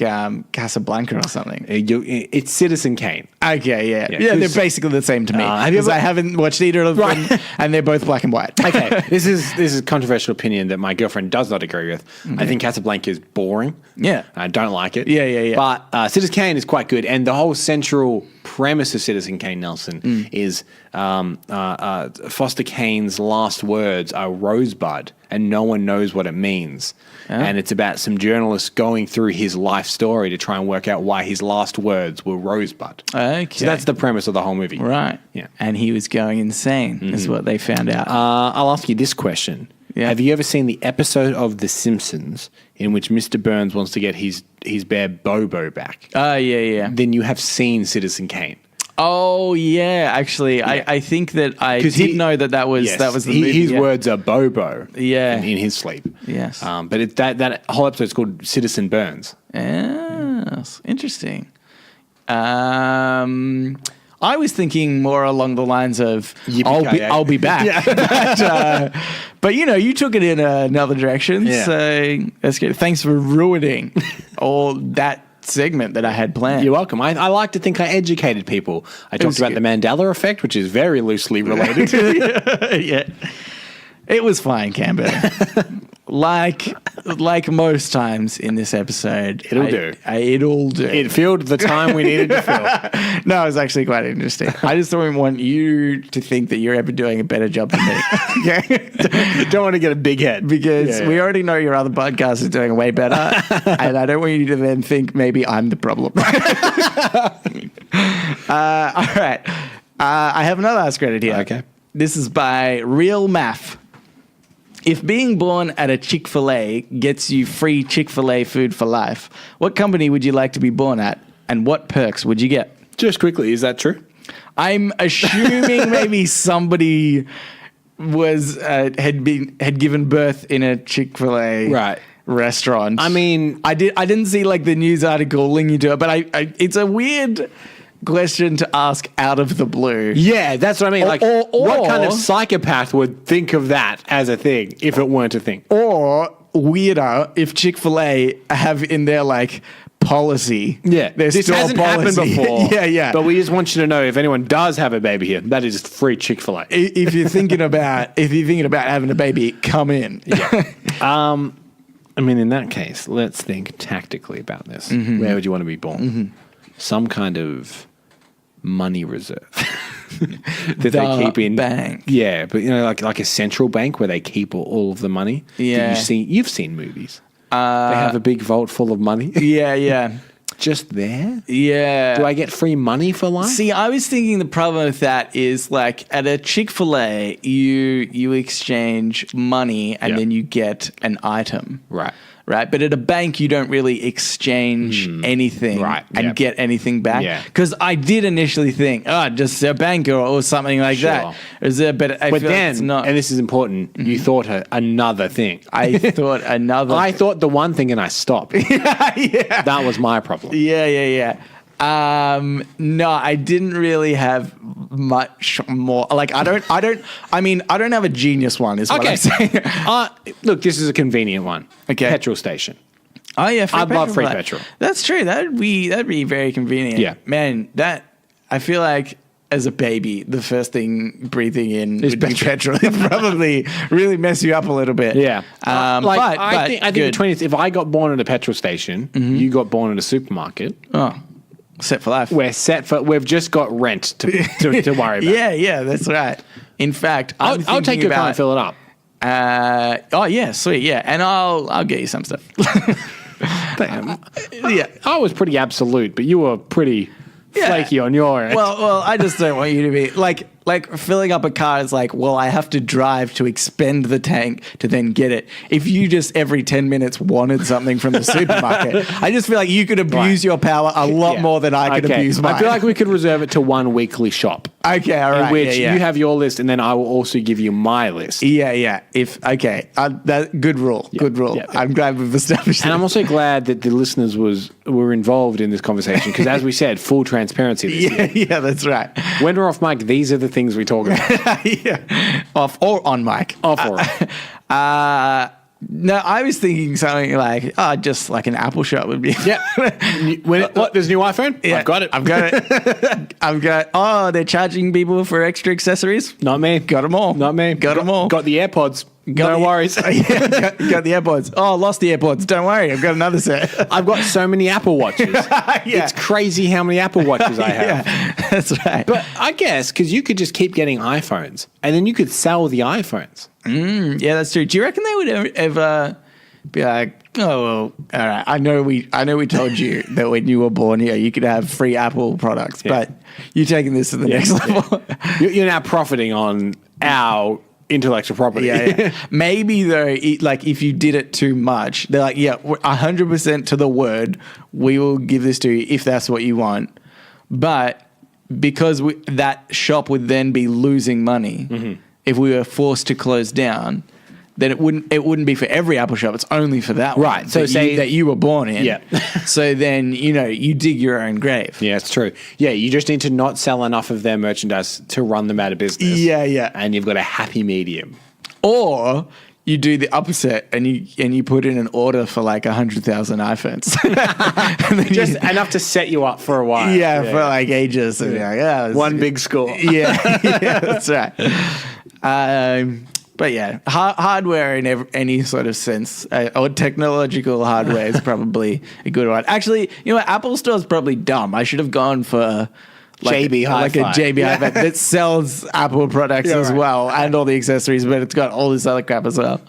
Casablanca or something. It's Citizen Kane. Okay, yeah, they're basically the same to me. Because I haven't watched either of them, and they're both black and white. Okay, this is a controversial opinion that my girlfriend does not agree with. Okay. I think Casablanca is boring. Yeah, I don't like it. Yeah. But Citizen Kane is quite good, and the whole central premise of Citizen Kane, Nelson, is Foster Kane's last words are Rosebud, and no one knows what it means. And it's about some journalists going through his life story to try and work out why his last words were Rosebud. Okay. So that's the premise of the whole movie. Right. Yeah. And he was going insane, is what they found out. I'll ask you this question. Yeah. Have you ever seen the episode of The Simpsons in which Mr. Burns wants to get his bear Bobo back? Yeah. Then you have seen Citizen Kane. Oh yeah, actually, yeah. I think that I did know that was the movie. His words are Bobo. Yeah, in his sleep. Yes, but it's that whole episode is called Citizen Burns. Yes, interesting. I was thinking more along the lines of I'll be back. But you took it in another direction. Yeah. So that's good. Thanks for ruining all that segment that I had planned. You're welcome. I like to think I educated people. I talked about the Mandela effect, which is very loosely related. Yeah. It was fine, Camber. like most times in this episode. It'll do. It filled the time we needed to fill. No, it was actually quite interesting. I just don't want you to think that you're ever doing a better job than me. Okay? Don't want to get a big head. Because we already know your other podcast is doing way better. And I don't want you to then think maybe I'm the problem. All right. I have another Ask Reddit here. Okay. This is by Real Math. If being born at a Chick-fil-A gets you free Chick-fil-A food for life, what company would you like to be born at, and what perks would you get? Just quickly, is that true? I'm assuming maybe somebody was had given birth in a Chick-fil-A restaurant. I mean, I didn't see like the news article linking to it, but it's a weird question to ask out of the blue. Yeah, that's what I mean. What kind of psychopath would think of that as a thing if it weren't a thing? Or weirder, if Chick-fil-A have in their policy. Yeah, this hasn't happened before. Yeah. But we just want you to know if anyone does have a baby here, that is free Chick-fil-A. If you're thinking about having a baby, come in. Yeah. I mean, in that case, let's think tactically about this. Mm-hmm. Where would you want to be born? Mm-hmm. Some kind of money reserve that they keep in bank. Yeah, but like a central bank where they keep all of the money. Yeah, you've seen movies. They have a big vault full of money. Yeah. Just there? Yeah. Do I get free money for life? See, I was thinking the problem with that is at a Chick-fil-A, you exchange money and then you get an item. Right. But at a bank, you don't really exchange anything and get anything back. Because I did initially think, just a bank or something like that. But then, it's not. And this is important, you thought another thing. I thought another I thought the one thing and I stopped. Yeah. That was my problem. Yeah. No, I didn't really have much more. I don't have a genius one is what I'm saying. Look, this is a convenient one. Okay. Petrol station. Oh yeah, I'd love free petrol. That's true. That'd be very convenient. Yeah. Man, I feel like as a baby, the first thing breathing in would be petrol. It'd probably really mess you up a little bit. Yeah. I think between us, if I got born at a petrol station, you got born at a supermarket. Oh, set for life. We've just got rent to worry about. Yeah, that's right. In fact, I'll take your car and fill it up. Oh yeah, sweet, yeah, and I'll get you some stuff. Yeah, I was pretty absolute, but you were pretty flaky on your end. Well, I just don't want you to be like filling up a car is like, well, I have to drive to expend the tank to then get it. If you just every 10 minutes wanted something from the supermarket, I just feel like you could abuse your power a lot more than I could abuse mine. I feel like we could reserve it to one weekly shop. Okay, all right. In which you have your list, and then I will also give you my list. Yeah. Good rule. Good rule. Yeah. I'm glad we've established that. And I'm also glad that the listeners were involved in this conversation because, as we said, full transparency this year. Yeah, that's right. When we're off mic, these are the things we talk about. Yeah, off or on mic. Off or on. No, I was thinking something like, just like an Apple shop would be. Yeah. There's a new iPhone? Yeah, I've got it. They're charging people for extra accessories? Not me. Got them all. Not me. Got them all. Got the AirPods. No worries. Got the AirPods. Oh, lost the AirPods. Don't worry. I've got another set. I've got so many Apple Watches. It's crazy how many Apple Watches I have. Yeah, that's right. But I guess because you could just keep getting iPhones and then you could sell the iPhones. Yeah, that's true. Do you reckon they would ever be like, oh, well, all right, I know we told you that when you were born here, you could have free Apple products, but you're taking this to the next level. You're now profiting on our intellectual property. Yeah. Maybe though, if you did it too much, they're like, 100% to the word, we will give this to you if that's what you want. But because that shop would then be losing money if we were forced to close down, then it wouldn't be for every Apple shop. It's only for that one. Right. So say that you were born in. Yeah. So then, you dig your own grave. Yeah, it's true. Yeah, you just need to not sell enough of their merchandise to run them out of business. Yeah. And you've got a happy medium. Or you do the opposite and you put in an order for like 100,000 iPhones. And then just enough to set you up for a while. Yeah, for like ages. And one big score. Yeah, that's right. But yeah, hardware in any sort of sense, or technological hardware is probably a good one. Actually, Apple Store is probably dumb. I should have gone for JB Hi-Fi. Like a JB Hi-Fi that sells Apple products as well and all the accessories, but it's got all this other crap as well.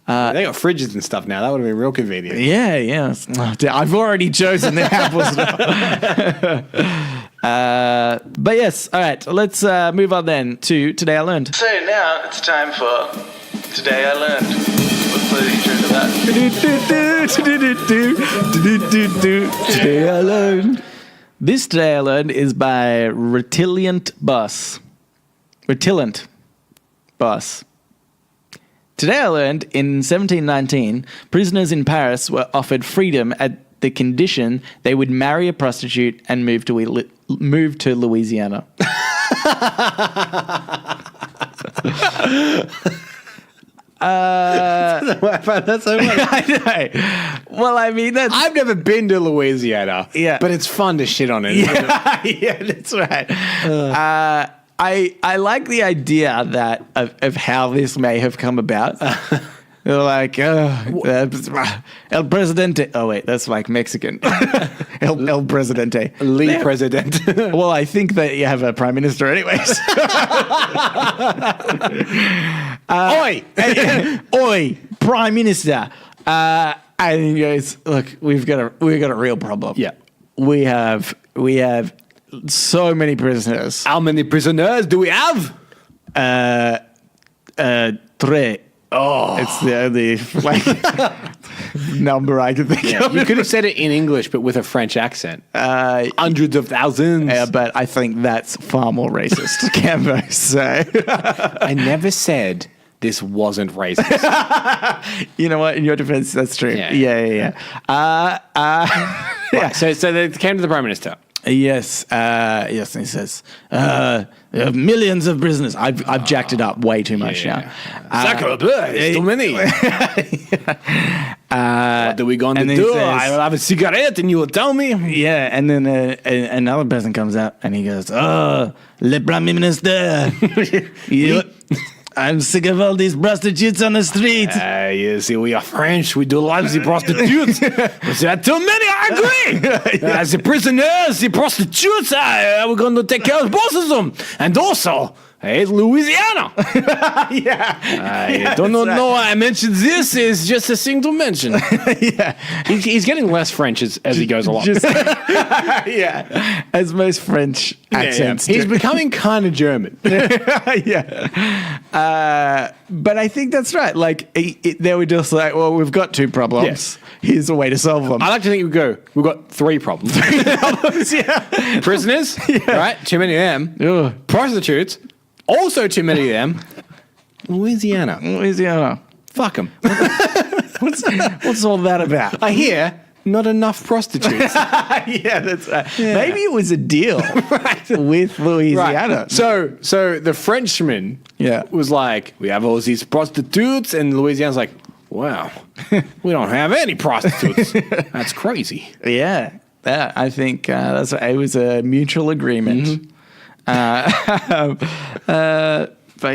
They got fridges and stuff now. That would have been real convenient. Yeah. I've already chosen the Apple Store. But yes, all right. Let's move on then to Today I Learned. So now it's time for Today I Learned. Let's play the intro to that. Today I Learned. This Today I Learned is by Retilient Boss. Today I learned in 1719, prisoners in Paris were offered freedom at the condition they would marry a prostitute and move to Louisiana. That's so funny. I know. Well, I mean, I've never been to Louisiana. Yeah. But it's fun to shit on it. Yeah, that's right. I like the idea of how this may have come about. They're like, El Presidente. Oh, wait, that's like Mexican. El Presidente. Presidente. Well, I think that you have a prime minister anyways. Oi, prime minister. And he goes, look, we've got a real problem. Yeah. We have so many prisoners. How many prisoners do we have? Tres. Oh, it's the only number I can think of. You could have said it in English, but with a French accent. Hundreds of thousands. But I think that's far more racist, Cambo. So I never said this wasn't racist. You know what? In your defense, that's true. Yeah. Right, so they came to the Prime Minister. Yes, yes, and he says, millions of prisoners. I've jacked it up way too much now. Too many. What are we going to do? I will have a cigarette and you will tell me? Yeah, and then another person comes out and he goes, le Prime Minister, I'm sick of all these prostitutes on the street. You see, we are French. We do love the prostitutes. But there are too many, I agree. The prisoners, the prostitutes, we're going to take care of both of them. And also, it's Louisiana. Yeah. Don't know why I mentioned this. Is just a thing to mention. Yeah. He's getting less French as he goes along. Yeah. As most French accents do. He's becoming kind of German. Yeah. But I think that's right. Like, they were just like, well, we've got two problems. Yes. Here's a way to solve them. I like to think we've got three problems. Yeah. Prisoners, right? Too many of them. Ugh. Prostitutes, also too many of them. Louisiana. Fuck them. What's all that about? I hear not enough prostitutes. Yeah, that's right. Yeah. Maybe it was a deal with Louisiana. Right. So the Frenchman was like, we have all these prostitutes, and Louisiana's like, wow, we don't have any prostitutes. That's crazy. Yeah. I think that's it was a mutual agreement. But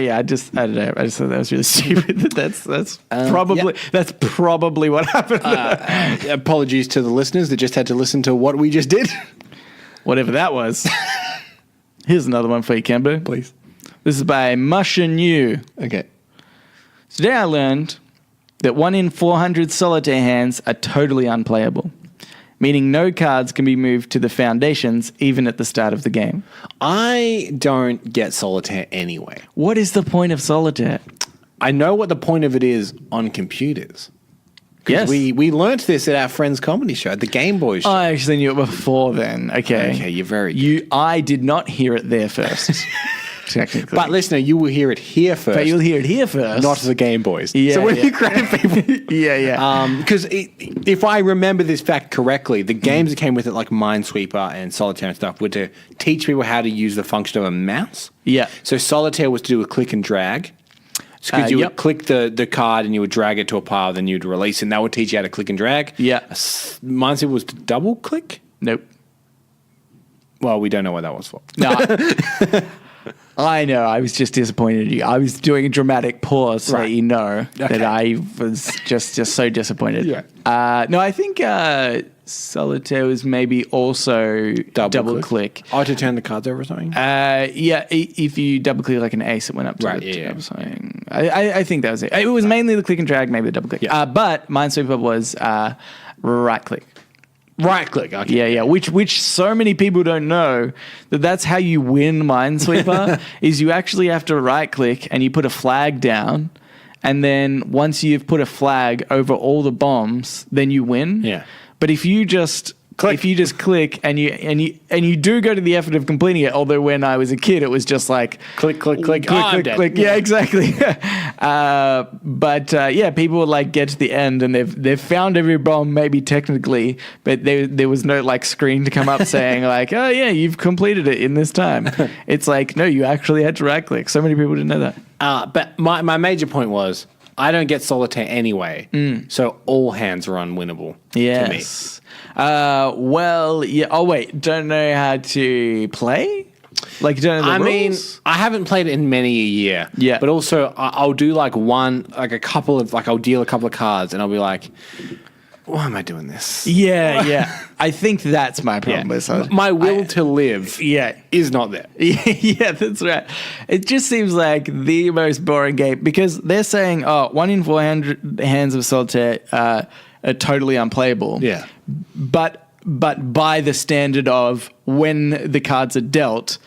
yeah, I don't know. I just thought that was really stupid. That's probably what happened. Apologies to the listeners that just had to listen to what we just did. Whatever that was. Here's another one for you, Kembo. Please. This is by Musha New. Okay. Today I learned that 1 in 400 solitaire hands are totally unplayable, meaning no cards can be moved to the foundations even at the start of the game. I don't get solitaire anyway. What is the point of solitaire? I know what the point of it is on computers. Yes. We learnt this at our friend's comedy show, at the Game Boy show. I actually knew it before then. Okay. Okay, you're very good. I did not hear it there first. Technically. But listener, you will hear it here first. But you'll hear it here first. Not the Game Boys. Yeah, so when you credit people... Yeah. Because if I remember this fact correctly, the games that came with it, like Minesweeper and Solitaire and stuff, were to teach people how to use the function of a mouse. Yeah. So Solitaire was to do with click and drag. Because you would click the card and you would drag it to a pile, then you'd release it, and that would teach you how to click and drag. Yeah. Minesweeper was to double click? Nope. Well, we don't know what that was for. No. I know. I was just disappointed in you. I was doing a dramatic pause so that you know that I was just so disappointed. Yeah. No, I think Solitaire was maybe also double click. Oh, to turn the cards over or something? Yeah, if you double click like an ace, it went up to something. I think that was it. It was mainly the click and drag, maybe the double click. Yeah. But Minesweeper was right click. Right click, okay. Yeah. Which so many people don't know that's how you win Minesweeper is you actually have to right click and you put a flag down, and then once you've put a flag over all the bombs, then you win. Yeah. But if you just click and you do go to the effort of completing it, although when I was a kid it was just like click. Yeah, exactly. But people would like get to the end and they've found every bomb maybe technically, but there was no like screen to come up saying like, oh yeah, you've completed it in this time. It's like, no, you actually had to right click. So many people didn't know that. But my major point was I don't get solitaire anyway, so all hands are unwinnable to me. Well, yeah. Oh wait, don't know how to play? Like, don't know the rules? I haven't played it in many a year. Yeah. But also, I'll do like I'll deal a couple of cards and I'll be like, why am I doing this? Yeah. I think that's my problem. My will to live is not there. Yeah, that's right. It just seems like the most boring game because they're saying, 1 in 400 hands of solitaire are totally unplayable. Yeah. But by the standard of when the cards are dealt,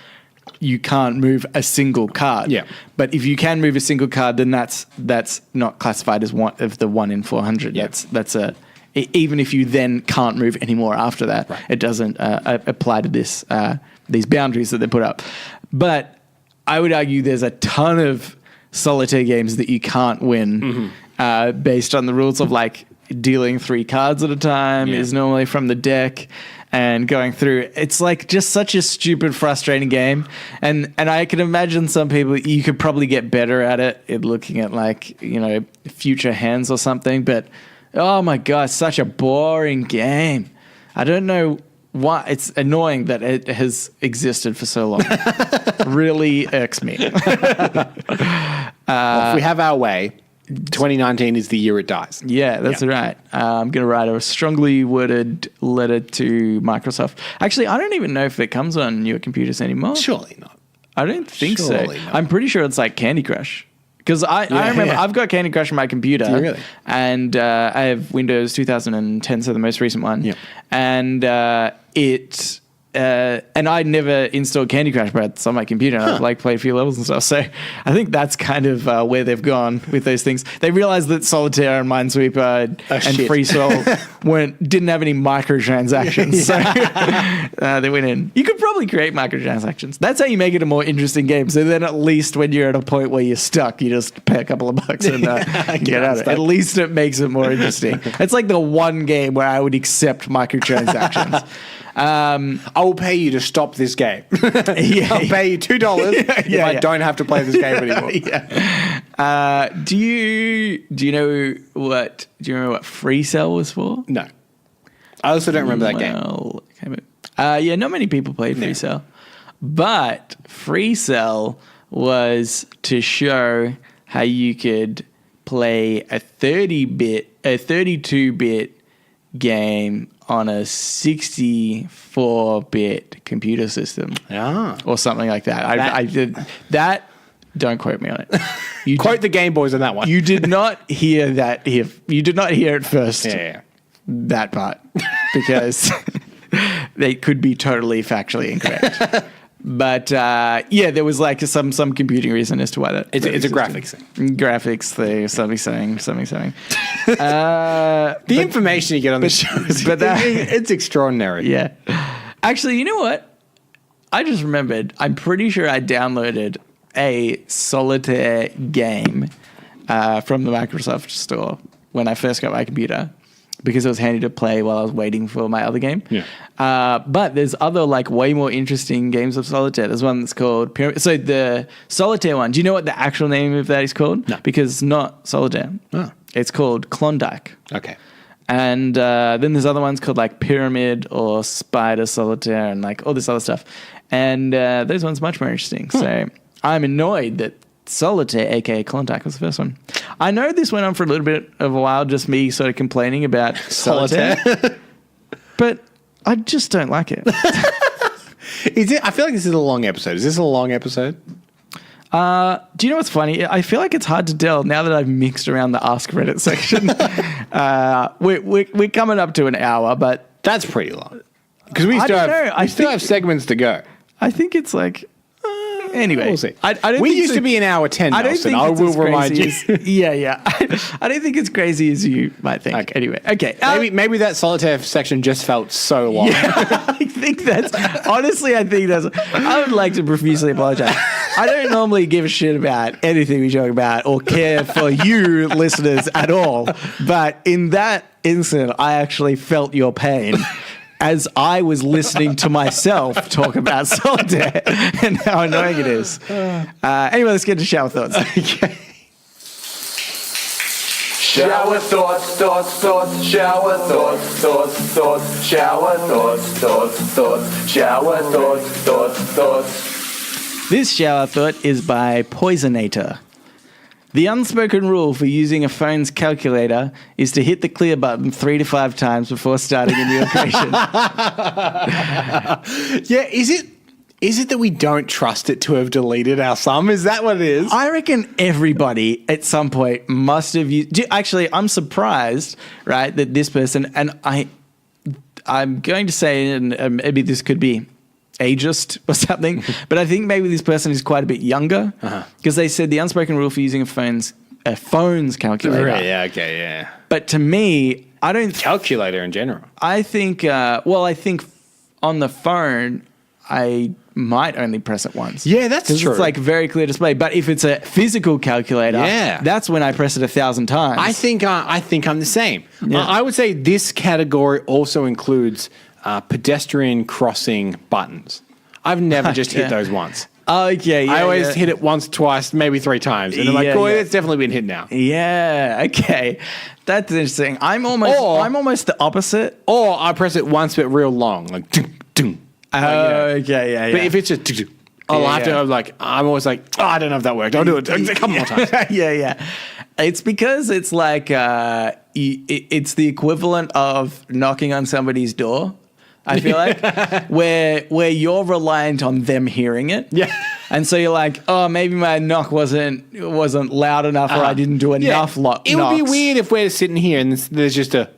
you can't move a single card. Yeah. But if you can move a single card, then that's not classified as one of the 1 in 400. Yeah. That's even if you then can't move anymore after that, it doesn't apply to these boundaries that they put up. But I would argue there's a ton of solitaire games that you can't win based on the rules of like dealing 3 cards at a time is normally from the deck and going through. It's like just such a stupid, frustrating game. And I can imagine some people, you could probably get better at it in looking at like, future hands or something. But oh my God, such a boring game. I don't know why. It's annoying that it has existed for so long. Really irks me. Well, if we have our way, 2019 is the year it dies. Yeah, that's right. I'm going to write a strongly worded letter to Microsoft. Actually, I don't even know if it comes on newer computers anymore. Surely not. I don't think Surely so. not. I'm pretty sure it's like Candy Crush. Because I remember I've got Candy Crush on my computer. Do you really? And I have Windows 2010, so the most recent one. Yeah. And and I never installed Candy Crush, but it's on my computer and I've played a few levels and stuff. So I think that's kind of where they've gone with those things. They realized that Solitaire and Minesweeper and Free Cell didn't have any microtransactions. So they went in. You could probably create microtransactions. That's how you make it a more interesting game. So then at least when you're at a point where you're stuck, you just pay a couple of bucks and get out of it. At least it makes it more interesting. It's like the one game where I would accept microtransactions. I will pay you to stop this game. I'll pay you $2 if I don't have to play this game anymore. Do you know what Free Cell was for? No. I also don't remember that game. Okay, not many people played Free Cell. But Free Cell was to show how you could play a 32-bit game on a 64-bit computer system, or something like that. I did that. Don't quote me on it. You quote the Game Boys on that one. You did not hear that. You did not hear it first. That part, because they could be totally factually incorrect. But there was like some computing reason as to why that. It's a graphics thing. Graphics thing. Something. The information you get on the show is it's extraordinary. Yeah. Actually, you know what? I just remembered. I'm pretty sure I downloaded a Solitaire game from the Microsoft store when I first got my computer, because it was handy to play while I was waiting for my other game. But there's other way more interesting games of Solitaire. There's one that's called Pyramid. So the Solitaire one, do you know what the actual name of that is called? No. Because it's not Solitaire. Oh. It's called Klondike. Okay. And then there's other ones called Pyramid or Spider Solitaire and all this other stuff. And those ones much more interesting. So I'm annoyed that Solitaire, aka Klondike, was the first one. I know this went on for a little bit of a while, just me sort of complaining about Solitaire. But I just don't like it. Is it? I feel like this is a long episode. Is this a long episode? Do you know what's funny? I feel like it's hard to tell now that I've mixed around the Ask Reddit section. We're coming up to an hour, but that's pretty long. Because we still have segments to go. I think it's anyway. We'll see. I don't we think used to be an hour 10, Nelson. I will remind you. I don't think it's crazy as you might think. Okay. Anyway, okay. Maybe that Solitaire section just felt so long. I think that's... Honestly, I would like to profusely apologize. I don't normally give a shit about anything we talk about or care for you listeners at all. But in that instant, I actually felt your pain as I was listening to myself talk about Solitaire and how annoying it is. Anyway, let's get to shower thoughts. Okay. Shower thoughts, shower thoughts, shower thoughts, shower thoughts. This shower thought is by Poisonator. The unspoken rule for using a phone's calculator is to hit the clear button 3 to 5 times before starting a new equation. Is it that we don't trust it to have deleted our sum? Is that what it is? I reckon everybody at some point must have used... Actually, I'm surprised, right, that this person... And I'm going to say, and maybe this could be ageist or something, but I think maybe this person is quite a bit younger, because they said the unspoken rule for using a phone's calculator. Right, yeah, okay, yeah. But to me, I don't... Calculator in general. I think... I think on the phone... I might only press it once. Yeah, that's true. It's like very clear display. But if it's a physical calculator, that's when I press it 1,000 times. I think I'm the same. Yeah. I would say this category also includes pedestrian crossing buttons. I've never just hit those once. Oh, okay. Yeah, I always hit it once, twice, maybe 3 times. And I'm like, it's definitely been hit now. Yeah, okay. That's interesting. I'm almost the opposite. Or I press it once but real long. Like, ding, ding. Okay, yeah. But if it's just, I'm always like, I don't know if that worked. I'll do it a couple more times. Yeah. It's because it's like, it's the equivalent of knocking on somebody's door. I feel like where you're reliant on them hearing it. Yeah. And so you're like, oh, maybe my knock wasn't loud enough or I didn't do enough knocks. It would be weird if we're sitting here and there's just a...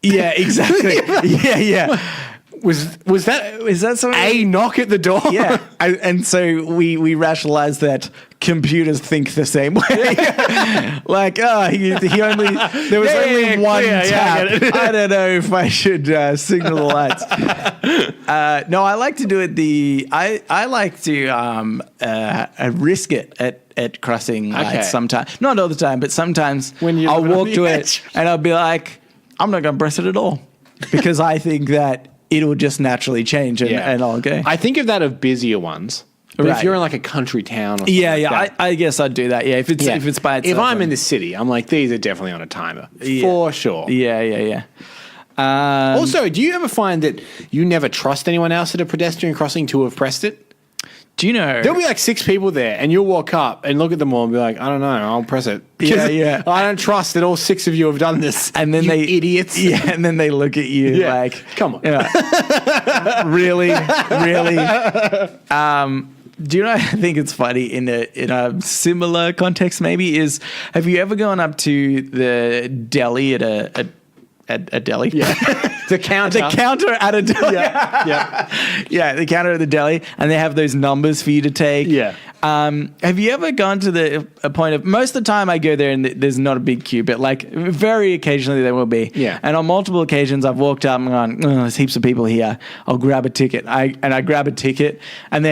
Yeah, exactly. Yeah. Was that something? A knock at the door? Yeah. And so we rationalize that computers think the same way. Like, he only... There was only one tap. I don't know if I should signal the lights. No, I like to do it I like to risk it at crossing lights sometimes. Not all the time, but sometimes I'll walk to it and I'll be like, I'm not going to press it at all. Because I think that it'll just naturally change and I'll go. I think of that of busier ones. But if you're in like a country town or something like that. I guess I'd do that. Yeah, if it's by itself. If I'm in the city, I'm like, these are definitely on a timer. For sure. Yeah. Also, do you ever find that you never trust anyone else at a pedestrian crossing to have pressed it? Do you know? There'll be like 6 people there and you'll walk up and look at them all and be like, I don't know, I'll press it. Yeah. I don't trust that all 6 of you have done this. And then they idiots. Yeah, and then they look at you like, come on. Really? Do you know, I think it's funny in a similar context maybe is, have you ever gone up to the deli at a deli? Yeah. The counter at a deli. Yeah, the counter at the deli, and they have those numbers for you to take. Yeah. Have you ever gone to a point of, most of the time I go there and there's not a big queue, but like very occasionally there will be. Yeah. And on multiple occasions I've walked up and gone, there's heaps of people here. I'll grab a ticket. I grab a ticket and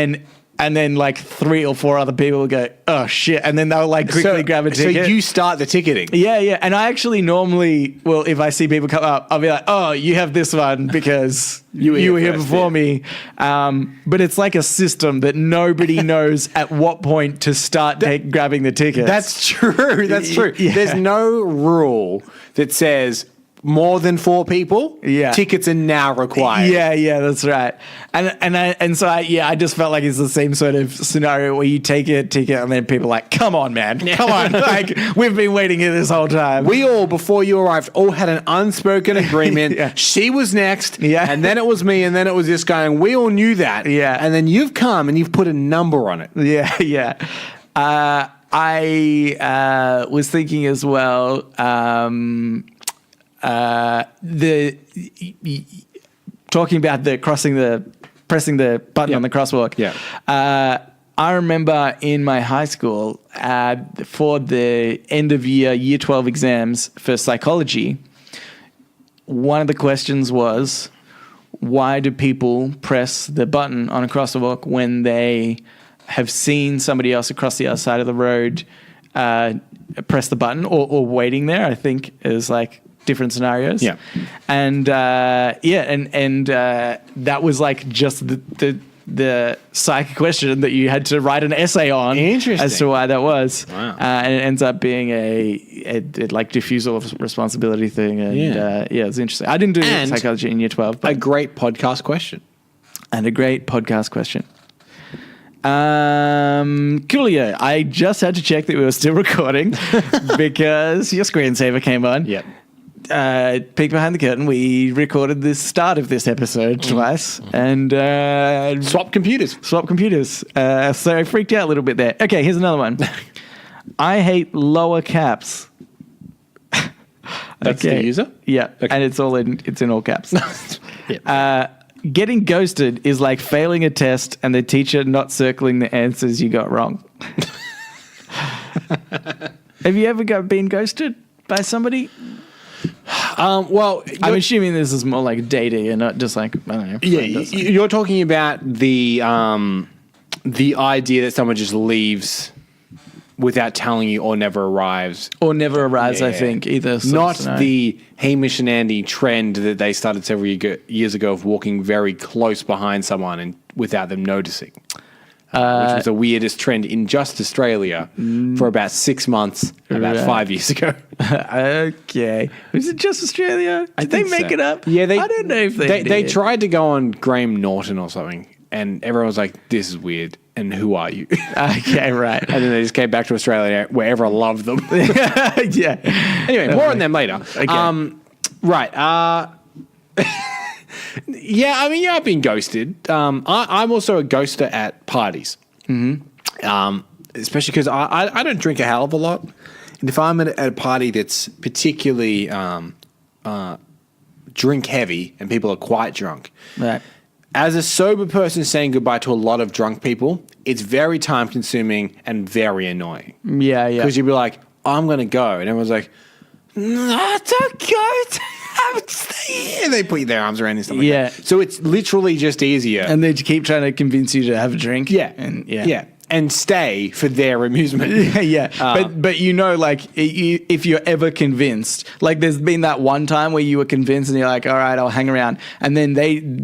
then like 3 or 4 other people will go, oh shit. And then they'll like quickly grab a ticket. So you start the ticketing. Yeah. And I actually normally, if I see people come up, I'll be like, oh, you have this one because you were here before me. But it's like a system that nobody knows at what point to start grabbing the tickets. That's true. Yeah. There's no rule that says more than 4 people, tickets are now required. Yeah, that's right. And so I just felt like it's the same sort of scenario where you take a ticket and then people are like, come on, man, come on. Like, we've been waiting here this whole time. We all, before you arrived, all had an unspoken agreement. She was next, and then it was me, and then it was this guy, and we all knew that. Yeah. And then you've come and you've put a number on it. Yeah. I was thinking as well, talking about pressing the button on the crosswalk. Yeah. I remember in my high school, for the end of year 12 exams for psychology, one of the questions was, why do people press the button on a crosswalk when they have seen somebody else across the other side of the road press the button or waiting there? I think is like different scenarios. Yeah. And that was like just the psych question that you had to write an essay on. Interesting. As to why that was. Wow. And it ends up being a like diffusal of responsibility thing. And it's interesting. I didn't do psychology in year 12. But a great podcast question. And a great podcast question. Coolio, I just had to check that we were still recording because your screensaver came on. Yep. Peek behind the curtain. We recorded the start of this episode twice and swap computers. So I freaked out a little bit there. Okay, here's another one. I hate lower caps. That's the user? Yeah, okay. And it's in all caps. Yep. Getting ghosted is like failing a test and the teacher not circling the answers you got wrong. Have you ever been ghosted by somebody? Well, I'm assuming this is more like dating and not just like, I don't know. yeah, you're talking about the idea that someone just leaves without telling you or never arrives. Or never arrives, I think, either. Not the Hamish and Andy trend that they started several years ago of walking very close behind someone and without them noticing. Which was the weirdest trend in just Australia for about 6 months, about 5 years ago. Okay. Was it just Australia? Did they make it up? Yeah, I don't know if they did. They tried to go on Graham Norton or something, and everyone was like, this is weird, and who are you? Okay, right. And then they just came back to Australia where everyone loved them. Yeah. Anyway, more on them later. Okay. Right. Yeah, I mean, I've been ghosted. I'm also a ghoster at parties. Mm-hmm. Especially because I don't drink a hell of a lot. And if I'm at a party that's particularly drink heavy and people are quite drunk, Right. as a sober person saying goodbye to a lot of drunk people, it's very time consuming and very annoying. Yeah, yeah. Because you'd be like, I'm going to go. And everyone's like, no, don't go. Stay here. They put their arms around you and stuff like that. So it's literally just easier. And they keep trying to convince you to have a drink. Yeah. And And stay for their amusement. Yeah. But you know, like, if you're ever convinced, like there's been that one time where you were convinced and you're like, all right, I'll hang around. And then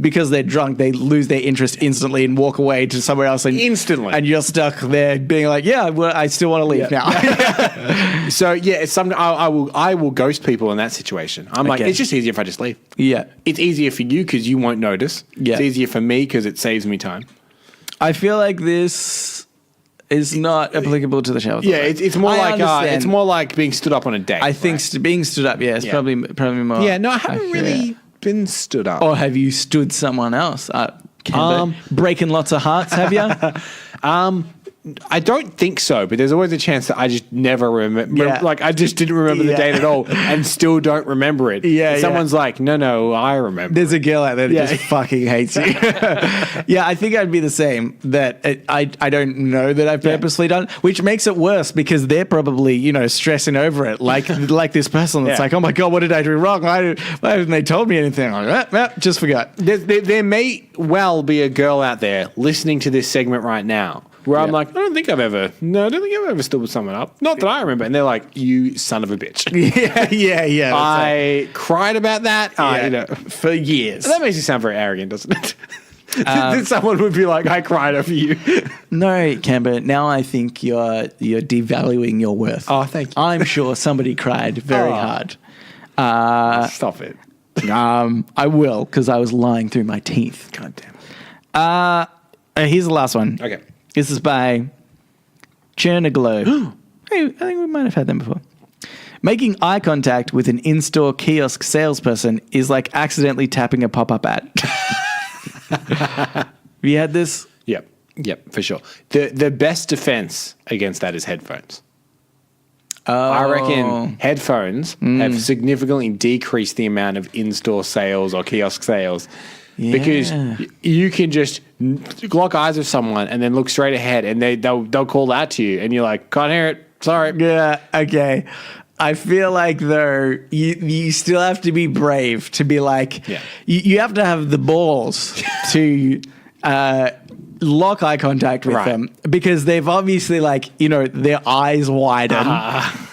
because they're drunk, they lose their interest instantly and walk away to somewhere else. Instantly. And you're stuck there being like, yeah, well, I still want to leave now. So yeah, it's something I will ghost people in that situation. I'm like, it's just easier if I just leave. Yeah. It's easier for you because you won't notice. Yeah. It's easier for me because it saves me time. I feel like this is not applicable to the shower. Yeah, it's more like being stood up on a date. I think being stood up, it's probably more. Yeah, no, I haven't really been stood up. Or have you stood someone else up? Breaking lots of hearts, have you? I don't think so, but there's always a chance that I just never remember. Yeah. Like, I just didn't remember the date at all and still don't remember it. Yeah, Someone's like, no, I remember. There's a girl out there that just fucking hates you. Yeah, I think I'd be the same. That I don't know that I've purposely done, which makes it worse because they're probably, stressing over it. Like this person that's like, oh my God, what did I do wrong? Why haven't they told me anything? I'm like, just forgot. There may well be a girl out there listening to this segment right now where I'm like, I don't think I've ever stood with someone up. Not that I remember. And they're like, you son of a bitch. Yeah. I cried about that for years. That makes you sound very arrogant, doesn't it? That someone would be like, I cried over you. No, Camber, now I think you're devaluing your worth. Oh, thank you. I'm sure somebody cried very hard. Stop it. I will, because I was lying through my teeth. God damn it. Here's the last one. Okay. This is by Chernaglow. Hey, I think we might have had them before. Making eye contact with an in-store kiosk salesperson is like accidentally tapping a pop-up ad. Have you had this? Yep, for sure. The best defense against that is headphones. I reckon headphones have significantly decreased the amount of in-store sales or kiosk sales. Yeah. Because you can just lock eyes with someone and then look straight ahead and they'll call out to you and you're like, can't hear it, sorry. Yeah, okay. I feel like, though, you still have to be brave to be like, you have to have the balls to lock eye contact with them because they've obviously their eyes widen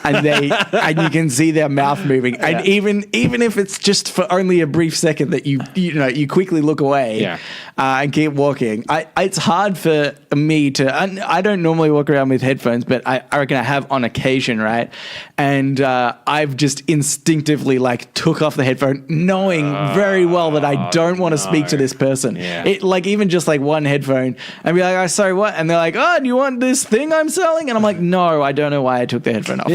and you can see their mouth moving and even if it's just for only a brief second that you quickly look away and keep walking. It's hard for me to. I don't normally walk around with headphones, but I reckon I have on occasion, right? And I've just instinctively took off the headphone, knowing very well that I don't want to speak to this person. Yeah. It even just one headphone, and be like, "Oh, sorry, what?" And they're like, "Oh, do you want this thing I'm selling?" And I'm like, "No, I don't know why I took the headphone off."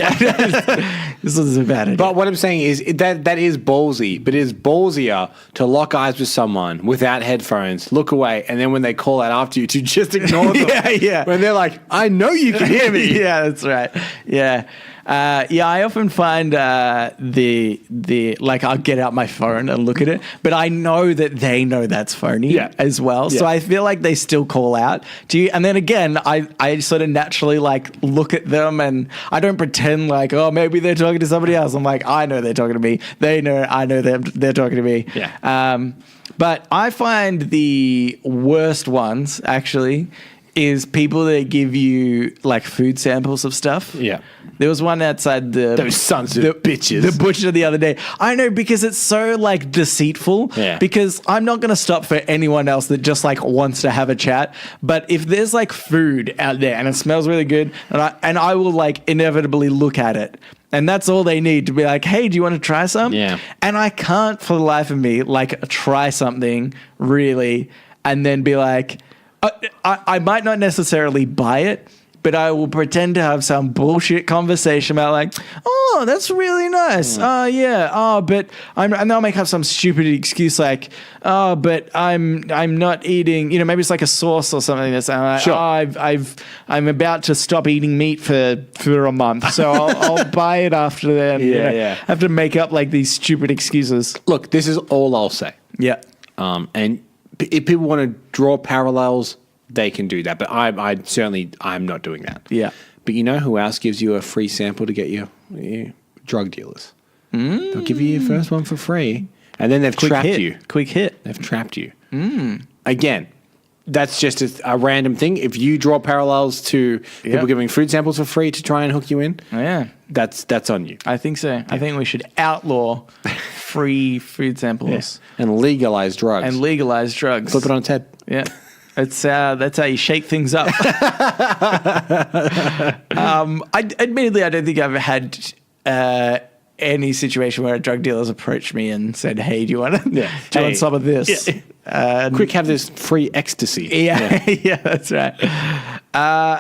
This was a bad idea. But what I'm saying is that is ballsy, but it is ballsier to lock eyes with someone without headphones, look away, and then when they call out after you, to just ignore them. Yeah. When they're like, I know you can hear me. Yeah, that's right. Yeah. I often find like I'll get out my phone and look at it, but I know that they know that's phony as well. Yeah. So I feel like they still call out to you. And then again, I sort of naturally like look at them and I don't pretend like, oh, maybe they're talking to somebody else. I'm like, I know they're talking to me. They know I know they're talking to me. Yeah. But I find the worst ones actually is people that give you like food samples of stuff. Yeah. There was one outside those sons of bitches. The butcher the other day. I know, because it's so like deceitful. Yeah. Because I'm not going to stop for anyone else that just like wants to have a chat. But if there's like food out there and it smells really good, and I will like inevitably look at it. And that's all they need to be like, hey, do you want to try some? Yeah. And I can't for the life of me like try something really and then be like, I might not necessarily buy it, but I will pretend to have some bullshit conversation about like, oh, that's really nice. Oh, yeah. Oh, but and I'll make up some stupid excuse like, oh, but I'm not eating, maybe it's like a sauce or something that's like, sure. Oh, I'm about to stop eating meat for a month, so I'll buy it after then. Yeah. I have to make up like these stupid excuses. Look, this is all I'll say. Yeah. And if people want to draw parallels, they can do that. But I'm not doing that. Yeah. But you know who else gives you a free sample to get your drug dealers? They'll give you your first one for free, and then they've trapped you. Quick hit. They've trapped you. Again, that's just a random thing. If you draw parallels to people giving food samples for free to try and hook you in, that's on you. I think so. Yeah. I think we should outlaw free food samples and legalize drugs. Flip it on its head. Yeah. That's how you shake things up. Admittedly, I don't think I've had any situation where a drug dealer's approached me and said, "Hey, do you want some of this? Yeah. Quick, have this free ecstasy." Yeah, that's right.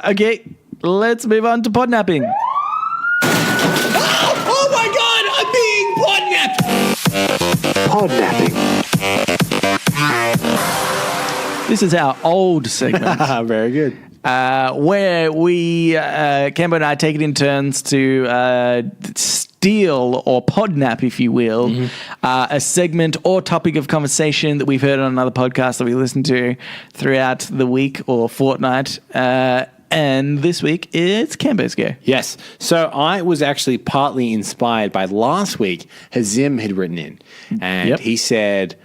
Okay, let's move on to podnapping. Oh my God! I'm being podnapped. Podnapping. This is our old segment. Very good. Where we, Cambo and I, take it in turns to steal or podnap, if you will, a segment or topic of conversation that we've heard on another podcast that we listen to throughout the week or fortnight. And this week, it's Cambo's go. Yes. So I was actually partly inspired by last week. Hazim had written in, and he said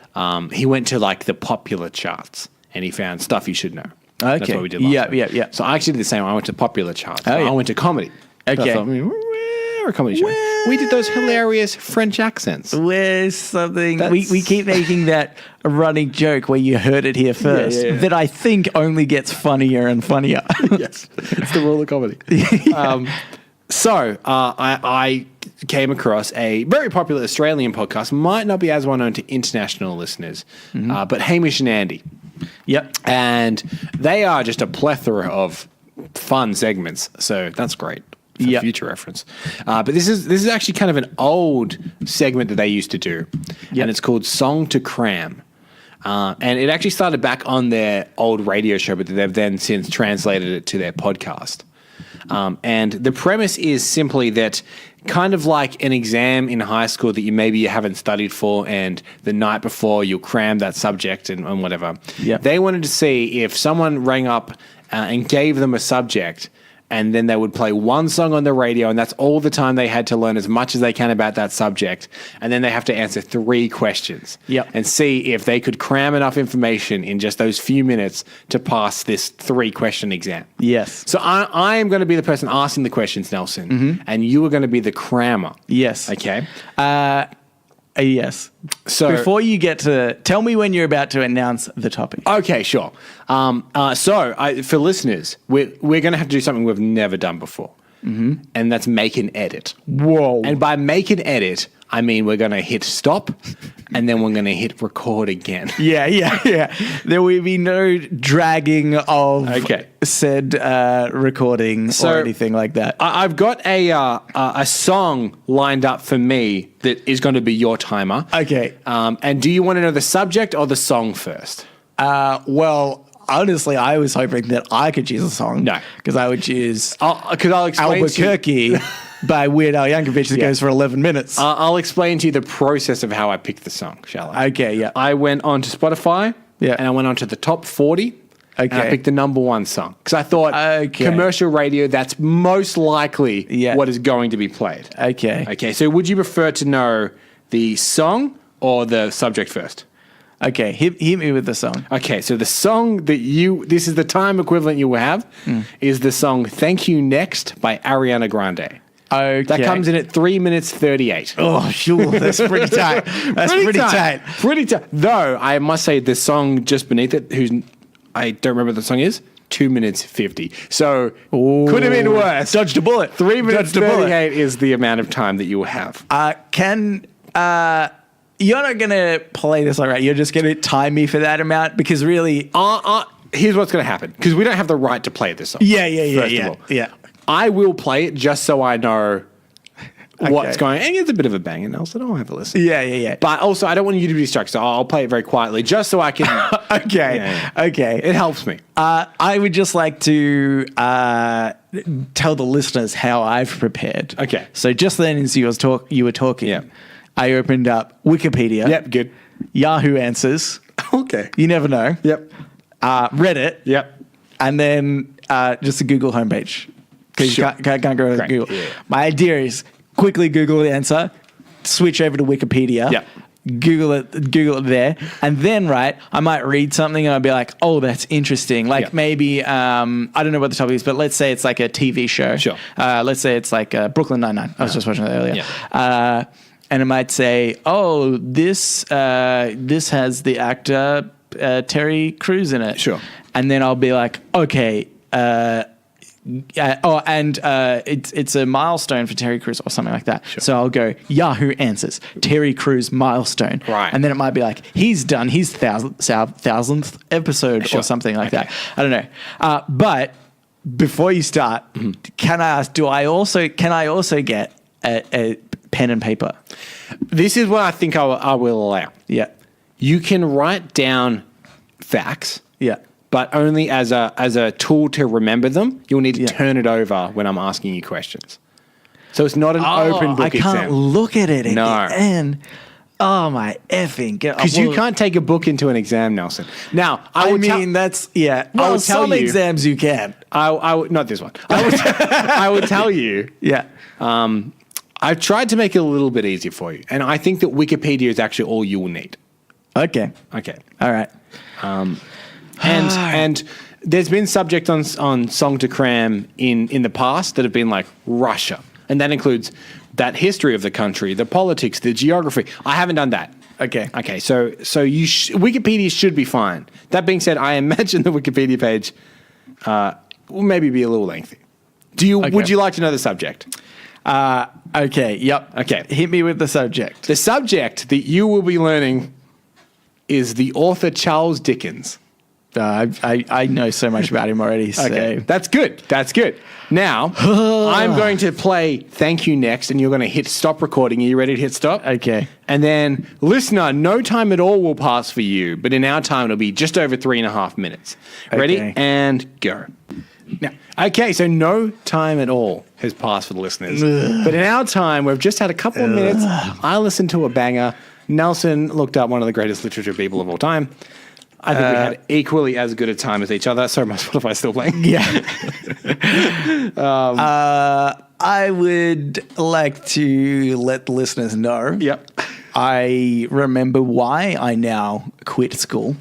he went to like the popular charts. And he found stuff you should know. Okay. That's what we did last week. Yeah. So I actually did the same. I went to popular charts. I went to comedy. Okay. So I thought, we're a comedy show. We did those hilarious French accents. Where's something? We keep making that a running joke where you heard it here first. That I think only gets funnier and funnier. Yes. It's the rule of comedy. So I came across a very popular Australian podcast. Might not be as well known to international listeners, but Hamish and Andy. Yep. And they are just a plethora of fun segments. So that's great for future reference. But this is actually kind of an old segment that they used to do. And it's called Song to Cram. And it actually started back on their old radio show, but they've then since translated it to their podcast. And the premise is simply that kind of like an exam in high school that you haven't studied for, and the night before you'll cram that subject and whatever. Yep. They wanted to see if someone rang up and gave them a subject, and then they would play one song on the radio, and that's all the time they had to learn as much as they can about that subject. And then they have to answer 3 questions and see if they could cram enough information in just those few minutes to pass this 3-question exam. Yes. So I am going to be the person asking the questions, Nelson, and you are going to be the crammer. Yes. Okay? Yes. So before you get to tell me when you're about to announce the topic. Okay, sure. For listeners, we're going to have to do something we've never done before, and that's make an edit. Whoa! And by make an edit, I mean we're going to hit stop, and then we're going to hit record again. Yeah. There will be no dragging of said recording or anything like that. I've got a song lined up for me that is going to be your timer. Okay. And do you want to know the subject or the song first? Well, honestly, I was hoping that I could choose a song. No. Because I would choose Because I'll explain to you. Albuquerque by Weird Al Yankovic that goes for 11 minutes. I'll explain to you the process of how I picked the song, shall I? Okay, yeah. I went on to Spotify and I went on to the top 40. Okay. And I picked the number one song because I thought commercial radio, that's most likely what is going to be played. Okay. Okay, so would you prefer to know the song or the subject first? Okay, hit me with the song. Okay, so the song that this is the time equivalent you will have, is the song Thank You Next by Ariana Grande. Okay. That comes in at 3 minutes 38. Oh, sure. That's pretty tight. That's pretty tight. Pretty tight. Though, I must say, the song just beneath it, I don't remember what the song is, 2 minutes 50. So, could have been worse. Dodged a bullet. 3 minutes 38 is the amount of time that you will have. You're not going to play this right? You're just going to time me for that amount? Because really... Here's what's going to happen. Because we don't have the right to play this song. Yeah. I will play it just so I know what's going on. And it's a bit of a banger, Nelson. I'll have a listen. Yeah. But also, I don't want you to be distracted, so I'll play it very quietly just so I can... Okay. It helps me. I would just like to tell the listeners how I've prepared. Okay. So just then as you were talking, I opened up Wikipedia. Yep, good. Yahoo Answers. Okay. You never know. Yep. Reddit. Yep. And then just a Google homepage. Because you can't go to Google. Yeah. My idea is quickly Google the answer, switch over to Wikipedia, Google it there, and then I might read something and I'll be like, oh, that's interesting. Like maybe I don't know what the topic is, but let's say it's like a TV show. Sure. Let's say it's like Brooklyn Nine-Nine. I was just watching that earlier. Yeah. And it might say, oh, this has the actor Terry Crews in it. Sure. And then I'll be like, okay. It's a milestone for Terry Crews or something like that. Sure. So I'll go Yahoo Answers, Terry Crews milestone. Right. And then it might be like, he's done his thousandth episode or something like that. I don't know. But before you start, can I ask, can I also get a pen and paper? This is what I think I will allow. Yeah. You can write down facts. Yeah. But only as a tool to remember them. You'll need to turn it over when I'm asking you questions. So it's not an open book exam. I can't look at it No. and oh my effing god! Because you can't take a book into an exam, Nelson. Now, Well, some exams you can. Not this one. I would tell you. Yeah. I've tried to make it a little bit easier for you, and I think that Wikipedia is actually all you will need. Okay. All right. And there's been subjects on Song to Cram in the past that have been like Russia. And that includes that history of the country, the politics, the geography. I haven't done that. Okay. So Wikipedia should be fine. That being said, I imagine the Wikipedia page will maybe be a little lengthy. Would you like to know the subject? Okay. Yep. Okay. Hit me with the subject. The subject that you will be learning is the author Charles Dickens. I know so much about him already. So. Okay. That's good. Now, I'm going to play Thank You Next, and you're going to hit stop recording. Are you ready to hit stop? Okay. And then, listener, no time at all will pass for you, but in our time, it'll be just over 3.5 minutes. Ready? Okay. And go. Now, okay, so no time at all has passed for the listeners. But in our time, we've just had a couple of minutes. I listened to a banger. Nelson looked up one of the greatest literature people of all time. I think we had equally as good a time as each other. Sorry, my Spotify's still playing. Yeah. I would like to let the listeners know. Yep. I remember why I now quit school.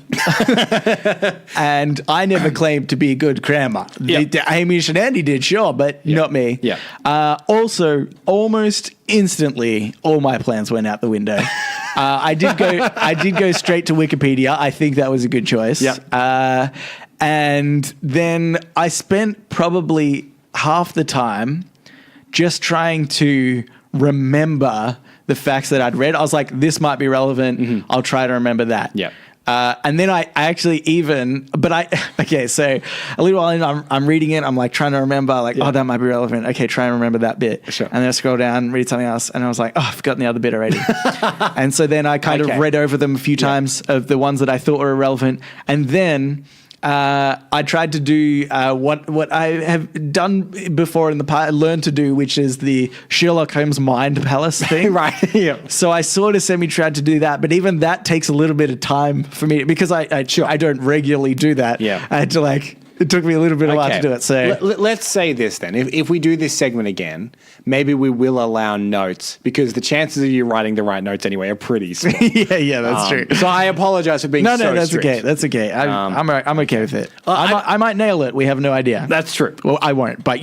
And I never claimed to be a good crammer. Yep. Hamish and Andy did, sure, but not me. Yeah. Also, almost instantly, all my plans went out the window. I did go straight to Wikipedia. I think that was a good choice. Yeah. And then I spent probably half the time just trying to remember the facts that I'd read. I was like, this might be relevant. Mm-hmm. I'll try to remember that. Yeah. And then I actually so a little while in, I'm reading it. I'm like trying to remember, oh, that might be relevant. Okay, try and remember that bit. Sure. And then I scroll down, read something else, and I was like, oh, I've forgotten the other bit already. And so then I kind of read over them a few times of the ones that I thought were relevant. And then I tried to do what I have done before in the past, learned to do, which is the Sherlock Holmes Mind Palace thing. Right. Yeah. So I sort of semi-tried to do that, but even that takes a little bit of time for me because I don't regularly do that. Yeah. I had to it took me a little bit of while to do it. So let's say this then. If we do this segment again, maybe we will allow notes because the chances of you writing the right notes anyway are pretty small. yeah, that's true. So I apologize for being No, so that's strict. okay. That's okay. I'm okay with it. I might nail it. We have no idea. That's true. Well, I won't, but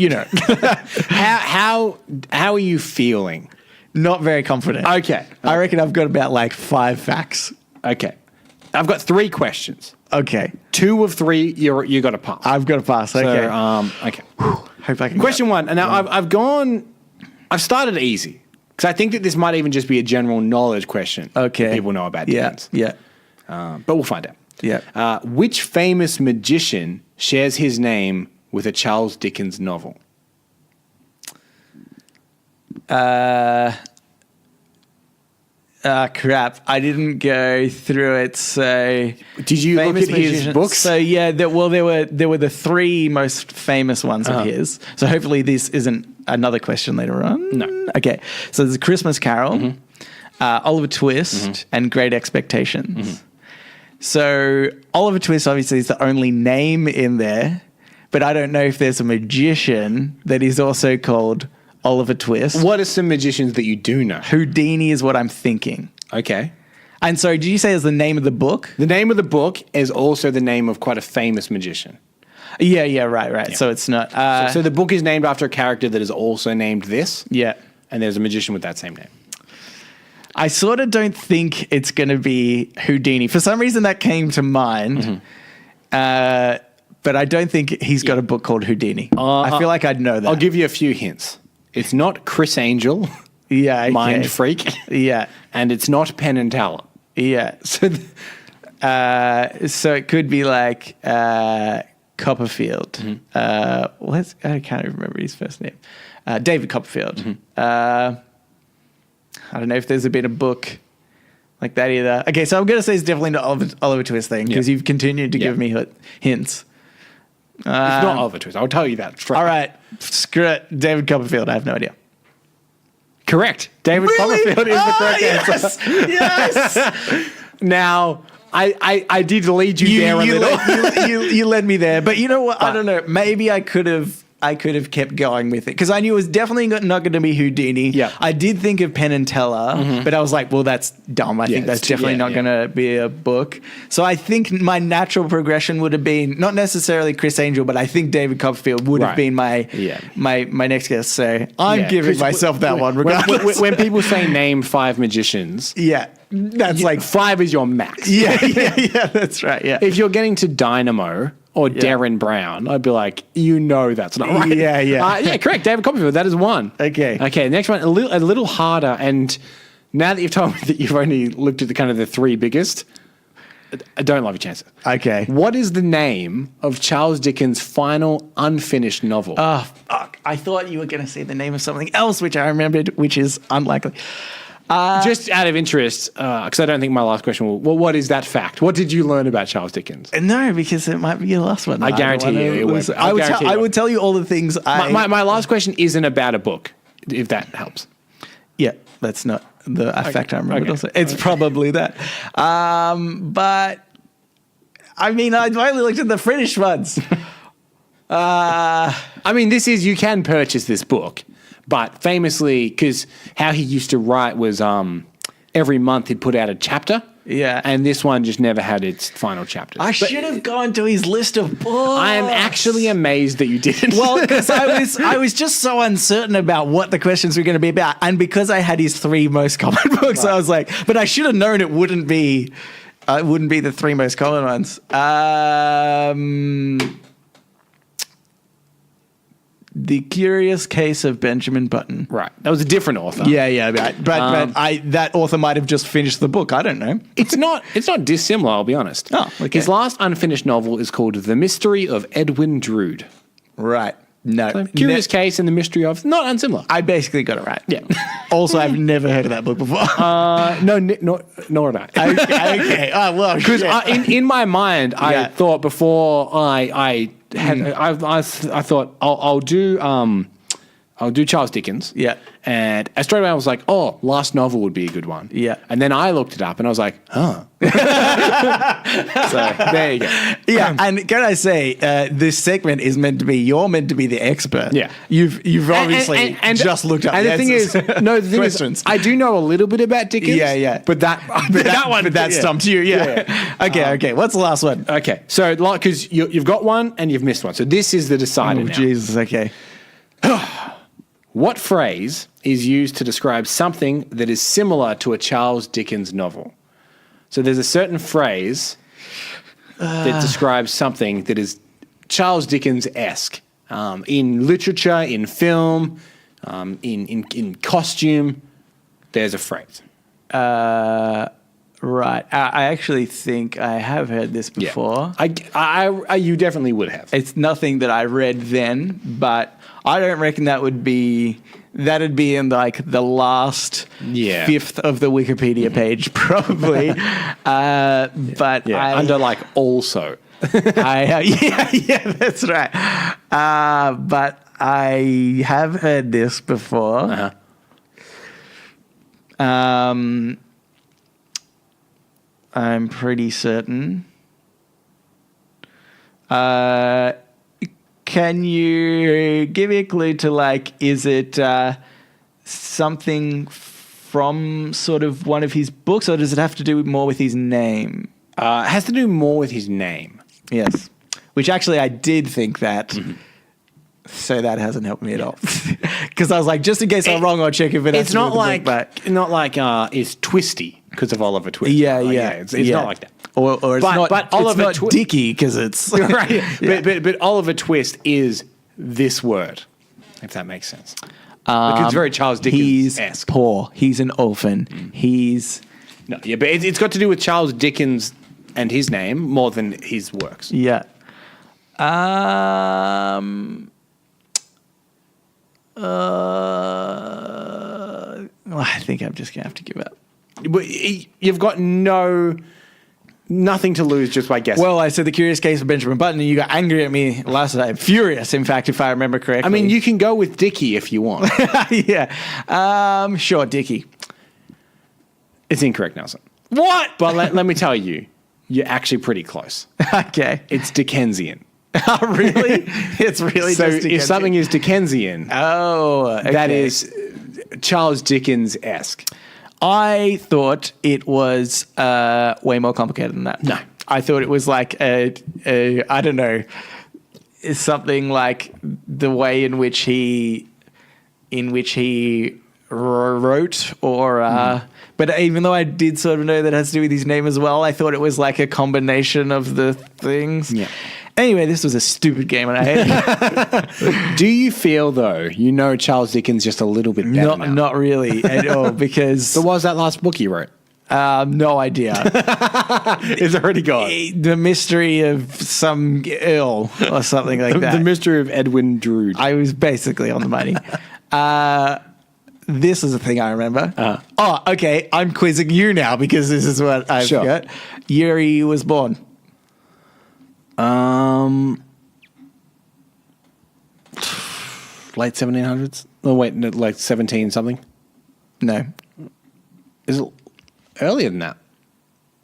How are you feeling? Not very confident. Okay. I reckon I've got about 5 facts. Okay. I've got 3 questions. Okay. 2 of 3, you got to pass. I've got to pass. Okay. So, okay. Hope I can. Question 1. And now I've started easy because I think that this might even just be a general knowledge question. Okay. That people know about Dickens. Yeah. But we'll find out. Yeah. Which famous magician shares his name with a Charles Dickens novel? Crap. I didn't go through it. So did you look at his books? So yeah, there were the 3 most famous ones of his. So hopefully this isn't another question later on. No. Okay. So there's a Christmas Carol, Oliver Twist, and Great Expectations. So Oliver Twist obviously is the only name in there, but I don't know if there's a magician that is also called Oliver Twist. What are some magicians that you do know? Houdini is what I'm thinking. Okay. And sorry, did you say is the name of the book? The name of the book is also the name of quite a famous magician. Yeah, right. Yeah. So it's not... so the book is named after a character that is also named this. Yeah. And there's a magician with that same name. I sort of don't think it's going to be Houdini. For some reason that came to mind. But I don't think he's got a book called Houdini. I feel like I'd know that. I'll give you a few hints. It's not Chris Angel. Yeah, okay. Mind Freak. Yeah. And it's not Penn and Teller. Yeah. So it could be Copperfield. I can't even remember his first name. David Copperfield. I don't know if there's been a book like that either. Okay, so I'm going to say it's definitely not Oliver Twist thing because you've continued to give me hints. It's not Oliver Twist. I'll tell you that straight. All right. Screw it. David Copperfield. I have no idea. Correct. David Copperfield is the correct answer. Yes. Now, I did lead you there a little. You led me there. But you know what? I don't know. Maybe I could have kept going with it because I knew it was definitely not going to be Houdini. Yeah. I did think of Penn and Teller, but I was like, well, that's dumb. I think that's definitely not going to be a book. So I think my natural progression would have been not necessarily Chris Angel, but I think David Copperfield would have been my next guess. So I'm giving myself that one regardless. When people say name 5 magicians, that's 5 is your max. Yeah, that's right. Yeah. If you're getting to Dynamo or Darren Brown, I'd be like, that's not right. Yeah, correct. David Copperfield, that is 1. Okay. Next one, a little harder. And now that you've told me that you've only looked at the 3 biggest, I don't love your chances. Okay. What is the name of Charles Dickens' final unfinished novel? Oh, fuck. I thought you were going to say the name of something else, which I remembered, which is unlikely. Just out of interest, because I don't think my last question will... Well, what is that fact? What did you learn about Charles Dickens? No, because it might be your last one. I guarantee you it won't. I would tell you all the things My last question isn't about a book, if that helps. Yeah, that's not the fact I remember. Also. It's probably that. But, I mean, I only looked at the British ones. I mean, you can purchase this book. But famously, because how he used to write was every month he'd put out a chapter. Yeah. And this one just never had its final chapter. I should have gone to his list of books. I am actually amazed that you didn't. Well, because I was just so uncertain about what the questions were going to be about. And because I had his 3 most common books, I was like, but I should have known it wouldn't be the 3 most common ones. The Curious Case of Benjamin Button. Right. That was a different author. Yeah. But that author might have just finished the book. I don't know. It's not dissimilar, I'll be honest. Oh, okay. His last unfinished novel is called The Mystery of Edwin Drood. Right. No. So, Curious Case and the Mystery of, not unsimilar. I basically got it right. Yeah. Also, I've never heard of that book before. No, nor did I. Okay. Oh, well, Because in my mind, I Yeah. thought before I thought I'll do Charles Dickens. Yeah. And straight away I was like, oh, last novel would be a good one. Yeah. And then I looked it up and I was like, huh. So there you go. Yeah, and can I say, this segment is meant to be, you're meant to be the expert. Yeah. You've obviously just looked up and the thing answers. the thing Questions. is, I do know a little bit about Dickens. Yeah. But that But stumped you, yeah. Okay. What's the last one? Okay, so because you've got one and you've missed one. So this is the decider now. Jesus, okay. What phrase is used to describe something that is similar to a Charles Dickens novel? So there's a certain phrase that describes something that is Charles Dickens-esque in literature, in film, in costume. There's a phrase. Right. I actually think I have heard this before. I you definitely would have. It's nothing that I read then, but I don't reckon that'd be in like the last fifth of the Wikipedia page, probably. But under like also. Yeah, that's right. But I have heard this before. I'm pretty certain. Can you give me a clue to like, is it something from sort of one of his books, or does it have to do more with his name? It has to do more with his name. Yes. Which actually I did think that. So that hasn't helped me at all. Because I was like, just in case I'm wrong, I'll check if it has It's to do not with the like book, it's Twisty because of Oliver Twist. Yeah. It's not like that. Or it's not, but Oliver it's not Dicky because it's right. But Oliver Twist is this word, if that makes sense. Because it's very Charles Dickens-esque. He's poor. He's an orphan. He's but it's got to do with Charles Dickens and his name more than his works. Yeah. I think I'm just gonna have to give up. But you've got nothing to lose just by guessing. Well, I said The Curious Case of Benjamin Button, and you got angry at me last time. Furious, in fact, if I remember correctly. I mean, you can go with Dickie if you want. Yeah. Sure, Dickie. It's incorrect, Nelson. What? But let me tell you, you're actually pretty close. Okay. It's Dickensian. Oh, really? It's really so just Dickensian. if something is Dickensian, okay. that is Charles Dickens-esque. I thought it was way more complicated than that. No. I thought it was like I don't know, something like the way in which he wrote or but even though I did sort of know that it has to do with his name as well, I thought it was like a combination of the things. Yeah. Anyway, this was a stupid game and I hated it. Do you feel, though, Charles Dickens just a little bit better now? Not really at all, because... So what was that last book you wrote? No idea. It's already gone. The Mystery of some Earl or something like that. The Mystery of Edwin Drood. I was basically on the money. This is a thing I remember. Oh, okay. I'm quizzing you now because this is what I've got. Year he was born. Late 1700s? Oh, wait, no, like 17 something? No. Is it earlier than that?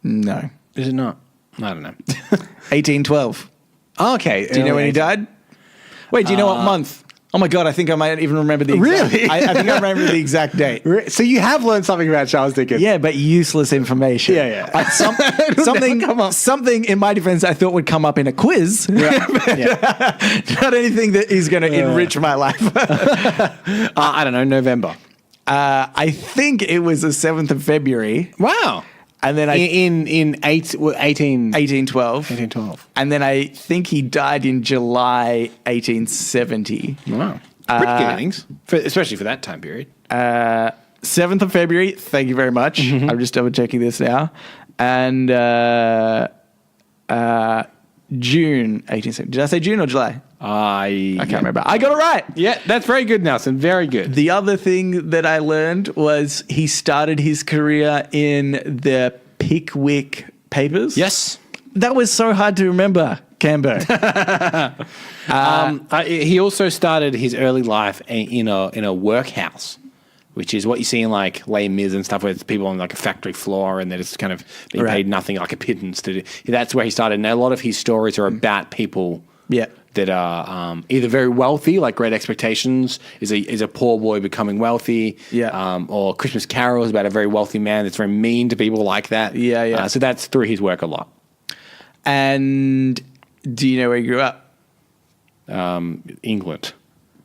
No. Is it not? I don't know. 1812. Oh, okay. Do you know when he died? Wait, do you know what month? Oh my God, I think I might even remember the exact Really? I think I remember the exact date. So you have learned something about Charles Dickens. Yeah, but useless information. Yeah. Something in my defense I thought would come up in a quiz. Yeah. Not anything that is going to enrich my life. I don't know, November. I think it was the 7th of February. Wow. And then in 1812. 1812. And then I think he died in July 1870. Wow. Pretty good innings, especially for that time period. 7th of February. Thank you very much. I'm just double checking this now. And June 1870. Did I say June or July? I can't remember. I got it right. Yeah, that's very good, Nelson. Very good. The other thing that I learned was he started his career in the Pickwick Papers. Yes. That was so hard to remember, Cambo. He also started his early life in a workhouse, which is what you see in like Les Mis and stuff, where it's people on like a factory floor and they're just kind of being paid nothing, like a pittance to do. That's where he started. And a lot of his stories are about people that are either very wealthy, like Great Expectations is a poor boy becoming wealthy, or Christmas Carol is about a very wealthy man that's very mean to people like that. So that's through his work a lot. And do you know where he grew up? England.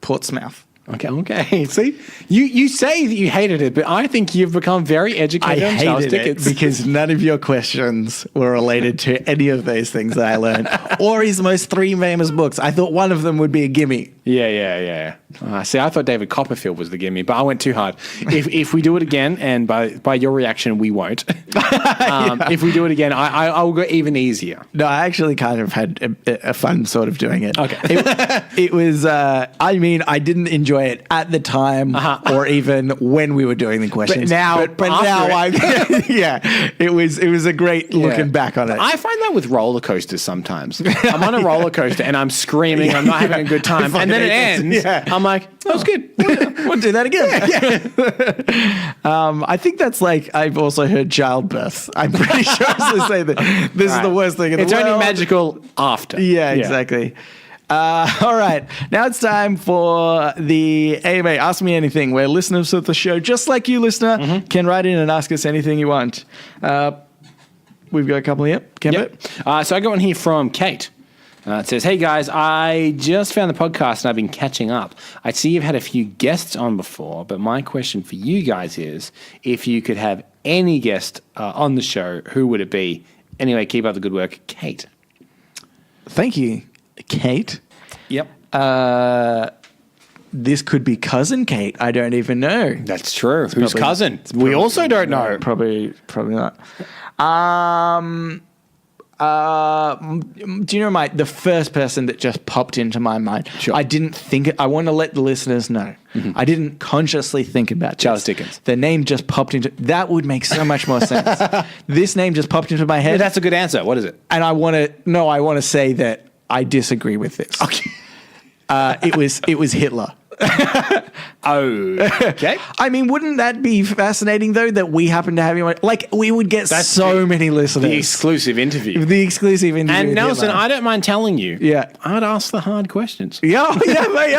Portsmouth. Okay. See, you say that you hated it, but I think you've become very educated on Charles Dickens because none of your questions were related to any of those things that I learned, or his most 3 famous books. I thought one of them would be a gimme. Yeah. See, I thought David Copperfield was the gimme, but I went too hard. If we do it again, and by your reaction, we won't. If we do it again, I will go even easier. No, I actually kind of had a fun sort of doing it. Okay. It was, I didn't enjoy it at the time or even when we were doing the questions. But now it was a great looking back on it. I find that with roller coasters sometimes. I'm on a roller coaster and I'm screaming, I'm not having a good time, and then it ends. I'm like, that was good. We'll do that again. I think that's like, I've also heard childbirth. I'm pretty sure I was going to say that this is the worst thing in the world. It's only magical after. Yeah, exactly. All right. Now it's time for the AMA Ask Me Anything, where listeners of the show, just like you, listener, can write in and ask us anything you want. We've got a couple here. So I got one here from Kate. It says, hey guys, I just found the podcast and I've been catching up. I see you've had a few guests on before, but my question for you guys is, if you could have any guest on the show, who would it be? Anyway, keep up the good work, Kate. Thank you, Kate. Yep. This could be cousin Kate. I don't even know. That's true. Who's cousin? We also don't know. Probably not. Do you know the first person that just popped into my mind? Sure. I didn't think it. I want to let the listeners know. I didn't consciously think about Charles Dickens. The name just popped into. That would make so much more sense. This name just popped into my head. Yeah, that's a good answer. What is it? And I want to say that I disagree with this. Okay. It was Hitler. Okay. I mean, wouldn't that be fascinating though, that we happen to have him on? Like, we would get many listeners. The exclusive interview. And Nelson, I don't mind telling you. Yeah. I'd ask the hard questions. Yeah, may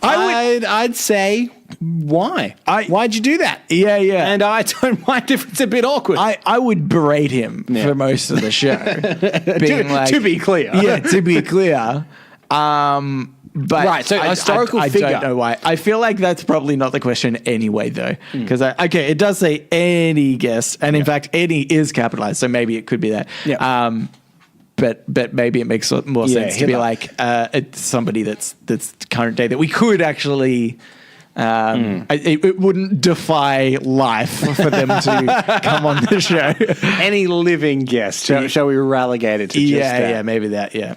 I'd say, why? Why'd you do that? Yeah. And I don't mind if it's a bit awkward. I would berate him for most of the show. To be clear. Yeah, to be clear. But right, so historical figure. I don't know why. I feel like that's probably not the question anyway, though. Because, it does say any guest. And in fact, any is capitalized. So maybe it could be that. Yeah. But maybe it makes more sense to be like it's somebody that's current day that we could actually... It wouldn't defy life for them to come on the show. Any living guest. Shall we relegate it to just that? Yeah, maybe that, yeah.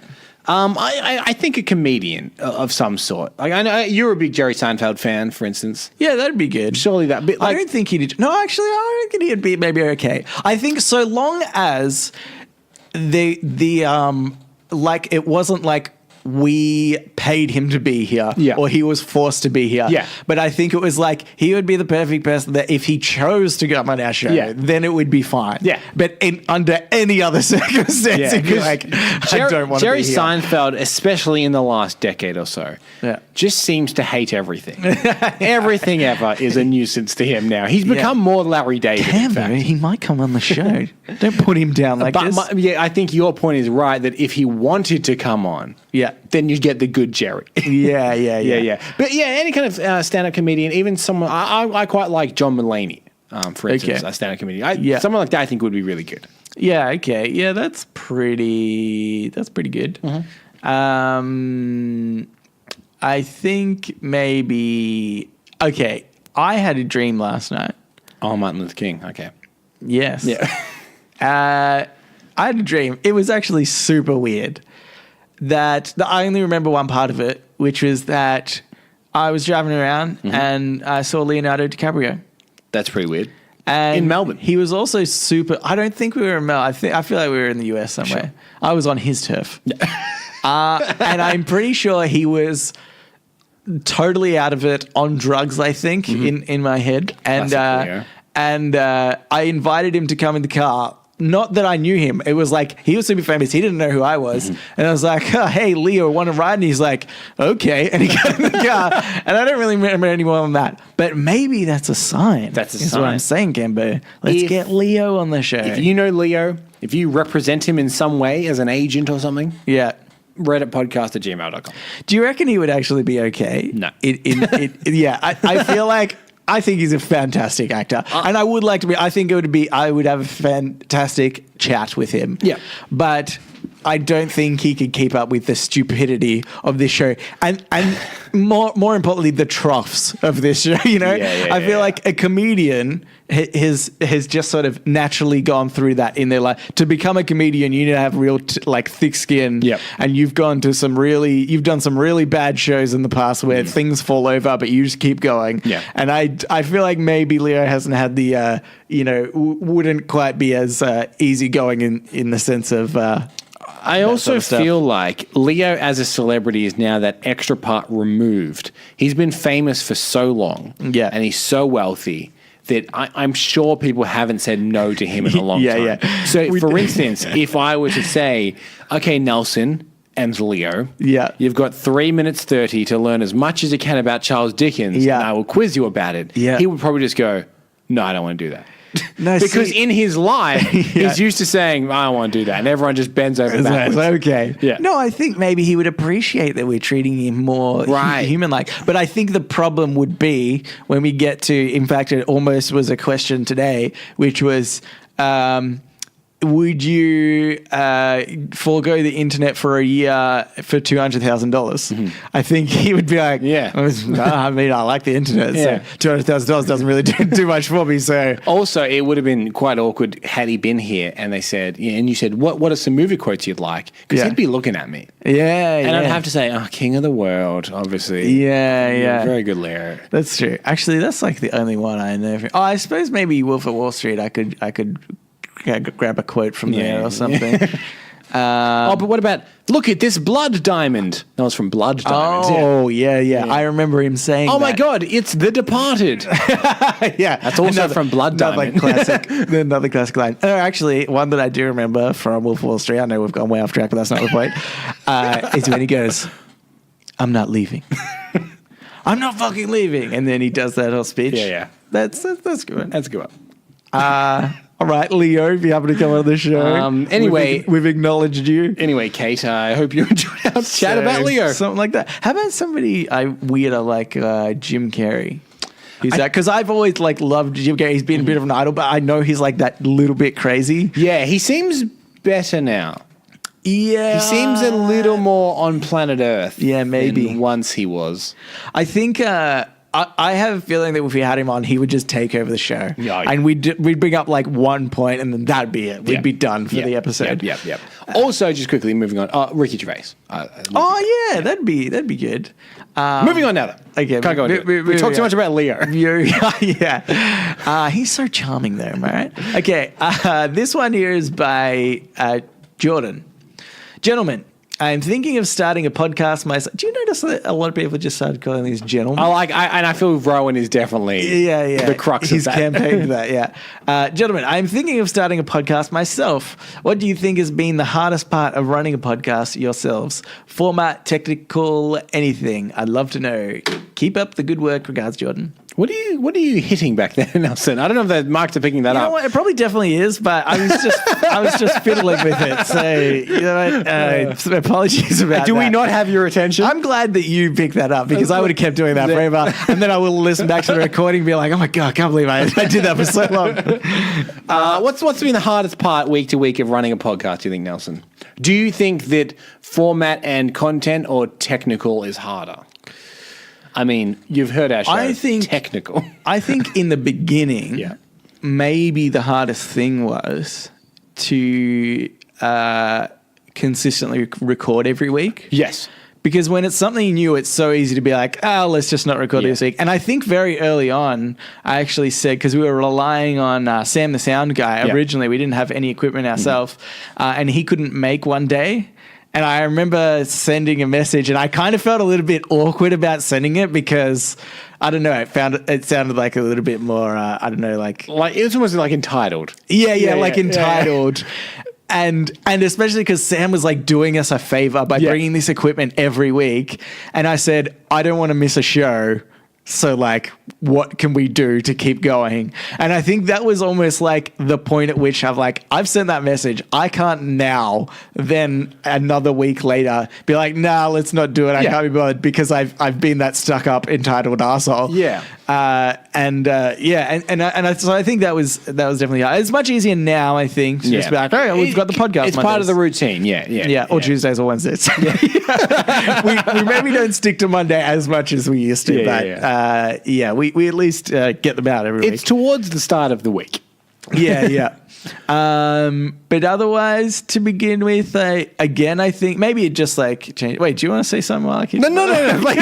I think a comedian of some sort. Like, I know you're a big Jerry Seinfeld fan, for instance. Yeah, that'd be good. Surely that. But I don't think he'd. No, actually, I reckon he'd be maybe okay. I think so long as the like it wasn't like we paid him to be here, or he was forced to be here. Yeah. But I think it was like he would be the perfect person that if he chose to come on our show, then it would be fine. Yeah. But under any other circumstance, it'd be like, I don't want to be here. Jerry Seinfeld, especially in the last decade or so, just seems to hate everything. Everything ever is a nuisance to him now. He's become more Larry David. He might come on the show. Don't put him down like this. I think your point is right, that if he wanted to come on, then you'd get the good Jerry. Yeah. But any kind of stand-up comedian, even someone, I quite like John Mulaney, for instance, a stand-up comedian. Someone like that I think would be really good. Yeah, okay. Yeah, that's pretty good. I think maybe, I had a dream last night. Oh, Martin Luther King, okay. Yes. Yeah. I had a dream. It was actually super weird. I only remember one part of it, which was that I was driving around and I saw Leonardo DiCaprio. That's pretty weird. And in Melbourne. He was also super. I don't think we were in Melbourne. I feel like we were in the US somewhere. Sure. I was on his turf. And I'm pretty sure he was totally out of it on drugs, I think, in my head. And I invited him to come in the car. Not that I knew him. It was like, he was super famous. He didn't know who I was. And I was like, oh, hey, Leo, want to ride? And he's like, okay. And he got in the car. And I don't really remember any more than that. But maybe that's a sign. That's a sign. That's what I'm saying, Gambo. Let's get Leo on the show. If you know Leo, if you represent him in some way as an agent or something. Yeah. readitpodcast@gmail.com. Do you reckon he would actually be okay? No. Yeah, I feel like I think he's a fantastic actor, and I would like to be. I think I would have a fantastic chat with him. Yeah, but I don't think he could keep up with the stupidity of this show, and more importantly, the troughs of this show. You know, I feel like a comedian has just sort of naturally gone through that in their life. To become a comedian, you need to have real thick skin. Yep. And you've done some really bad shows in the past where things fall over, but you just keep going. Yeah. And I feel like maybe Leo hasn't had the wouldn't quite be as easygoing in the sense of. I also feel like Leo as a celebrity is now that extra part removed. He's been famous for so long, and he's so wealthy that I'm sure people haven't said no to him in a long time. Yeah. So, for instance, if I were to say, okay, Nelson and Leo, you've got 3 minutes 30 to learn as much as you can about Charles Dickens, and I will quiz you about it, he would probably just go, no, I don't want to do that. No, because in his life, he's used to saying, I don't want to do that. And everyone just bends over backwards. Okay. Yeah. No, I think maybe he would appreciate that we're treating him more human-like. But I think the problem would be when we get to, in fact, it almost was a question today, which was... would you forego the internet for a year for $200,000? I think he would be like, I mean, I like the internet, so $200,000 doesn't really do much for me. So also, it would have been quite awkward had he been here and they said, and you said, what are some movie quotes you'd like? Because he'd be looking at me. And I'd have to say, King of the World, obviously. Yeah. Very good, Leo. That's true. Actually, that's like the only one I know. I suppose maybe Wolf of Wall Street, I could grab a quote from there or something. But what about, look at this blood diamond? That was from Blood Diamond. Oh, yeah. I remember him saying my God, it's The Departed. That's also from Blood Diamond. Another classic line. Actually, one that I do remember from Wolf of Wall Street, I know we've gone way off track, but that's not the point, is when he goes, I'm not leaving. I'm not fucking leaving. And then he does that whole speech. Yeah. That's good. That's a good one. All right, Leo, if you happen to come on the show. Anyway, we've acknowledged you. Anyway, Kate, I hope you enjoyed our chat about Leo. Something like that. How about somebody weirder like Jim Carrey? Because I've always loved Jim Carrey. He's been a bit of an idol, but I know he's like that little bit crazy. Yeah, he seems better now. Yeah. He seems a little more on planet Earth. Yeah, maybe. Than once he was. I think... I have a feeling that if we had him on, he would just take over the show. And we'd bring up like one point and then that'd be it. We'd be done for the episode. Yep. Also, just quickly moving on, Ricky Gervais. That'd be good. Moving on now, though. Okay. Can't go into it. We talked too much about Leo. He's so charming though, am I right? Okay. This one here is by Jordan. Gentlemen, I'm thinking of starting a podcast myself. Do you notice that a lot of people just started calling these gentlemen? I feel Rowan is definitely the crux of that. He's campaigned for that, Gentlemen, I'm thinking of starting a podcast myself. What do you think has been the hardest part of running a podcast yourselves? Format, technical, anything. I'd love to know. Keep up the good work. Regards, Jordan. What are you hitting back there, Nelson? I don't know if the marks are picking that up. You know what? It probably definitely is, but I was just fiddling with it. So you know what? Apologies about that. Do we not have your attention? I'm glad that you picked that up because I would have kept doing that forever, and then I will listen back to the recording and be like, oh my God, I can't believe I did that for so long. What's been the hardest part week to week of running a podcast, do you think, Nelson? Do you think that format and content or technical is harder? I mean, you've heard our show. I think technical. I think in the beginning, maybe the hardest thing was to consistently record every week. Yes. Because when it's something new, it's so easy to be like, oh, let's just not record this week. And I think very early on, I actually said, because we were relying on Sam the sound guy originally, we didn't have any equipment ourselves, and he couldn't make one day. And I remember sending a message, and I kind of felt a little bit awkward about sending it because, I don't know, it sounded like a little bit more, I don't know, like it was almost like entitled. Entitled. And especially because Sam was like doing us a favor by bringing this equipment every week. And I said, I don't want to miss a show. So like, what can we do to keep going? And I think that was almost like the point at which I've sent that message. I can't now, then another week later, be like, nah, let's not do it. I can't be bothered because I've been that stuck up entitled arsehole. Yeah. So I think that was definitely hard. It's much easier now, I think, to just be like, oh, we've got the podcast. It's part of the routine. Yeah. Or Tuesdays or Wednesdays. we maybe don't stick to Monday as much as we used to, we at least get them out every week. It's towards the start of the week. Yeah. But otherwise, to begin with, again, I think maybe it just like changed. Wait, do you want to say something while I keep? No. Please.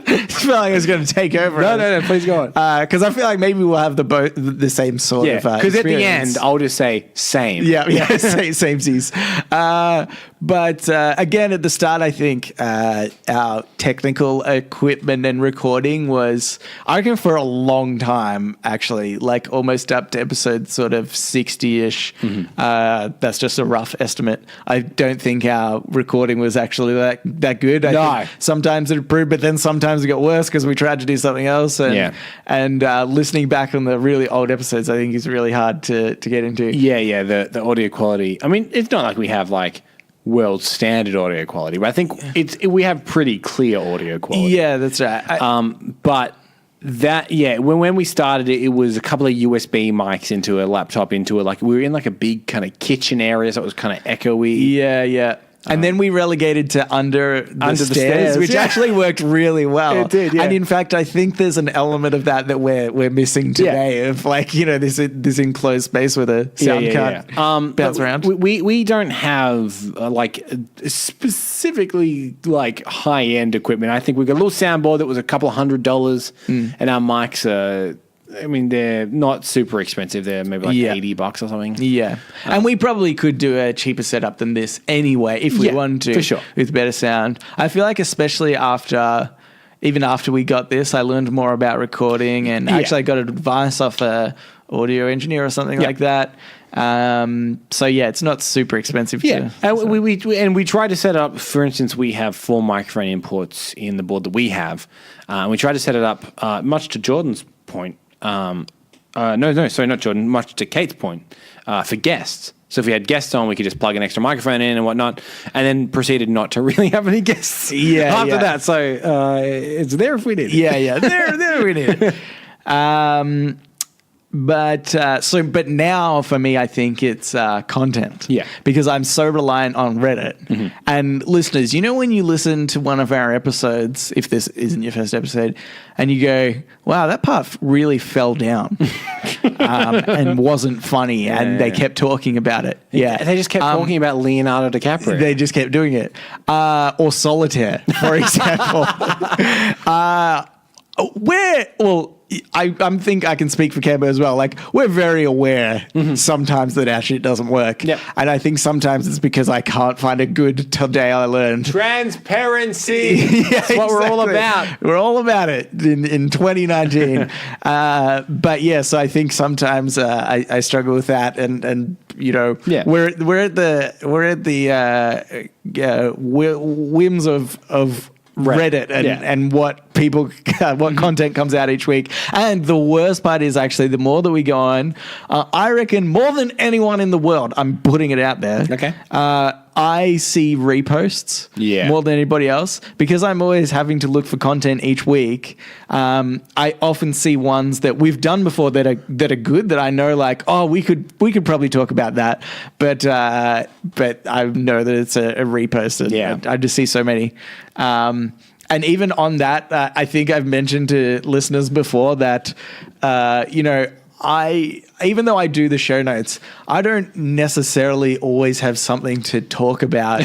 I feel like I was going to take over. No. Please go on. Because I feel like maybe we'll have the same sort of. Because at the end, I'll just say same. Yeah. Samesies. But again, at the start, I think our technical equipment and recording was, I reckon, for a long time, actually, like almost up to episode sort of 60-ish. That's just a rough estimate. I don't think our recording was actually that good. I think sometimes it improved, but then sometimes it got worse because we tried to do something else. And listening back on the really old episodes, I think is really hard to get into. Yeah. The audio quality. I mean, it's not like we have like world standard audio quality, but I think we have pretty clear audio quality. Yeah, that's right. But that, when we started it was a couple of USB mics into a laptop, we were in like a big kind of kitchen area, so it was kind of echoey. Yeah. And then we relegated to under the stairs, which actually worked really well. It did, yeah. And in fact, I think there's an element of that we're missing today, of like, this enclosed space where the sound can't bounce around. We don't have like specifically like high end equipment. I think we've got a little soundboard that was a couple of $100, and our mics are, I mean, they're not super expensive. They're maybe like $80 or something. Yeah. And we probably could do a cheaper setup than this anyway, if we wanted to. For sure. With better sound. I feel like especially even after we got this, I learned more about recording, and actually I got advice off a audio engineer or something like that. So it's not super expensive. And we try to set up, for instance, we have 4 microphone inputs in the board that we have. And we try to set it up, much to Jordan's point. Sorry, not Jordan, much to Kate's point, for guests. So if we had guests on, we could just plug an extra microphone in and whatnot, and then proceeded not to really have any guests after that. So it's there if we did. There we did. But now for me, I think it's content. Yeah. Because I'm so reliant on Reddit. And listeners, when you listen to one of our episodes, if this isn't your first episode, and you go, wow, that part really fell down and wasn't funny, and they kept talking about it. Yeah. They just kept talking about Leonardo DiCaprio. They just kept doing it. Or Solitaire, for example. I think I can speak for Cambo as well. Like, we're very aware sometimes that our shit doesn't work. Yep. And I think sometimes it's because I can't find a good today I learned. Transparency. That's what we're all about. We're all about it in 2019. So I think sometimes I struggle with that, and we're at the whims of Reddit and what content comes out each week. And the worst part is actually the more that we go on, I reckon more than anyone in the world, I'm putting it out there. Okay. I see reposts more than anybody else because I'm always having to look for content each week. I often see ones that we've done before that are good, that I know, like, oh, we could probably talk about that, but I know that it's a repost. And I just see so many. And even on that, I think I've mentioned to listeners before that, even though I do the show notes, I don't necessarily always have something to talk about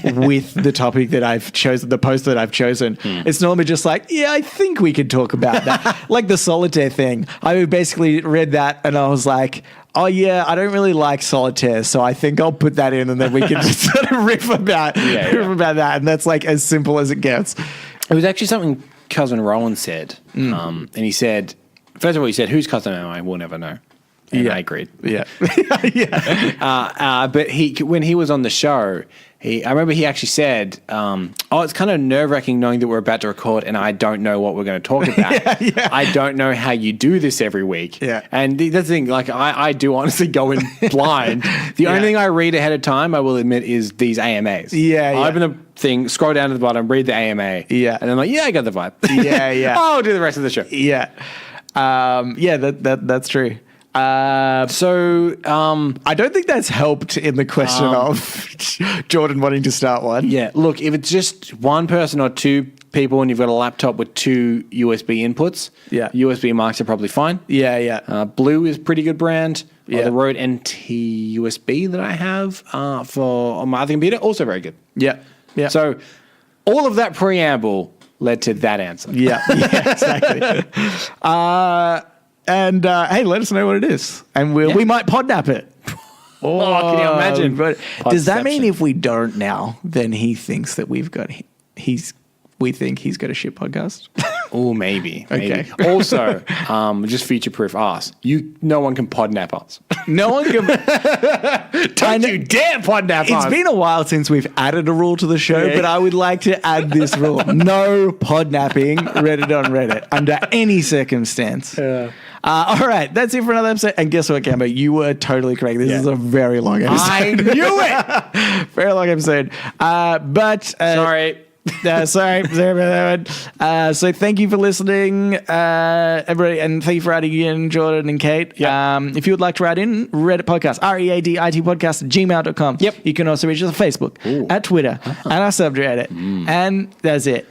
with the topic that I've chosen, the post that I've chosen. It's normally just like, yeah, I think we could talk about that. Like the solitaire thing. I basically read that and I was like, oh yeah, I don't really like solitaire, so I think I'll put that in and then we can just sort of riff about that. And that's like as simple as it gets. It was actually something Cousin Rowan said. And he said, first of all, he said, whose cousin am I? We'll never know. And I agreed. Yeah. But when he was on the show, I remember he actually said, it's kind of nerve-wracking knowing that we're about to record and I don't know what we're going to talk about. I don't know how you do this every week. Yeah. And that's the thing, like I do honestly go in blind. The only thing I read ahead of time, I will admit, is these AMAs. I open the thing, scroll down to the bottom, read the AMA. Yeah. And I'm like, I got the vibe. I'll do the rest of the show. Yeah. That's true. So I don't think that's helped in the question of Jordan wanting to start one. Yeah, look, if it's just one person or two people and you've got a laptop with two USB inputs, USB mics are probably fine. Blue is a pretty good brand. The Rode NT USB that I have on my other computer, also very good. Yeah. So all of that preamble led to that answer. Yeah, exactly. And hey, let us know what it is, and we might podnap it. Can you imagine? But does that mean if we don't now, then he thinks that we think he's got a shit podcast? Oh, maybe. Okay. Also, just future-proof us. No one can podnap us. No one can. Don't you dare podnap us. It's been a while since we've added a rule to the show, but I would like to add this rule: no podnapping Reddit on Reddit under any circumstance. All right, that's it for another episode. And guess what, Cambo? You were totally correct. This is a very long episode. I knew it. Very long episode. Sorry. Sorry about that one. So thank you for listening, everybody, and thank you for writing in, Jordan and Kate. If you would like to write in, Reddit podcast, readitpodcast at gmail.com. You can also reach us on Facebook, at Twitter, and our subreddit. And that's it.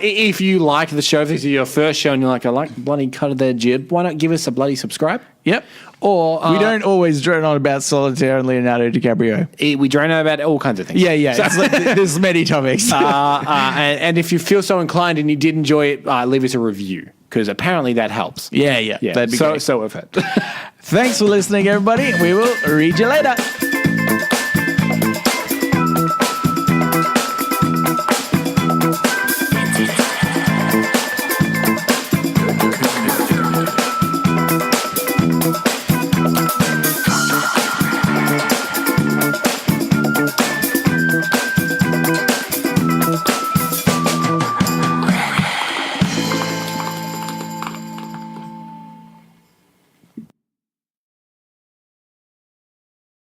If you like the show, if this is your first show and you're like, I like bloody cut of their jib, why not give us a bloody subscribe? Yep. Or we don't always drone on about Solitaire and Leonardo DiCaprio. We drone on about all kinds of things. So, it's like, there's many topics. And if you feel so inclined and you did enjoy it, leave us a review, because apparently that helps. Yeah. That'd be great. So we've heard. Thanks for listening, everybody. We will read you later.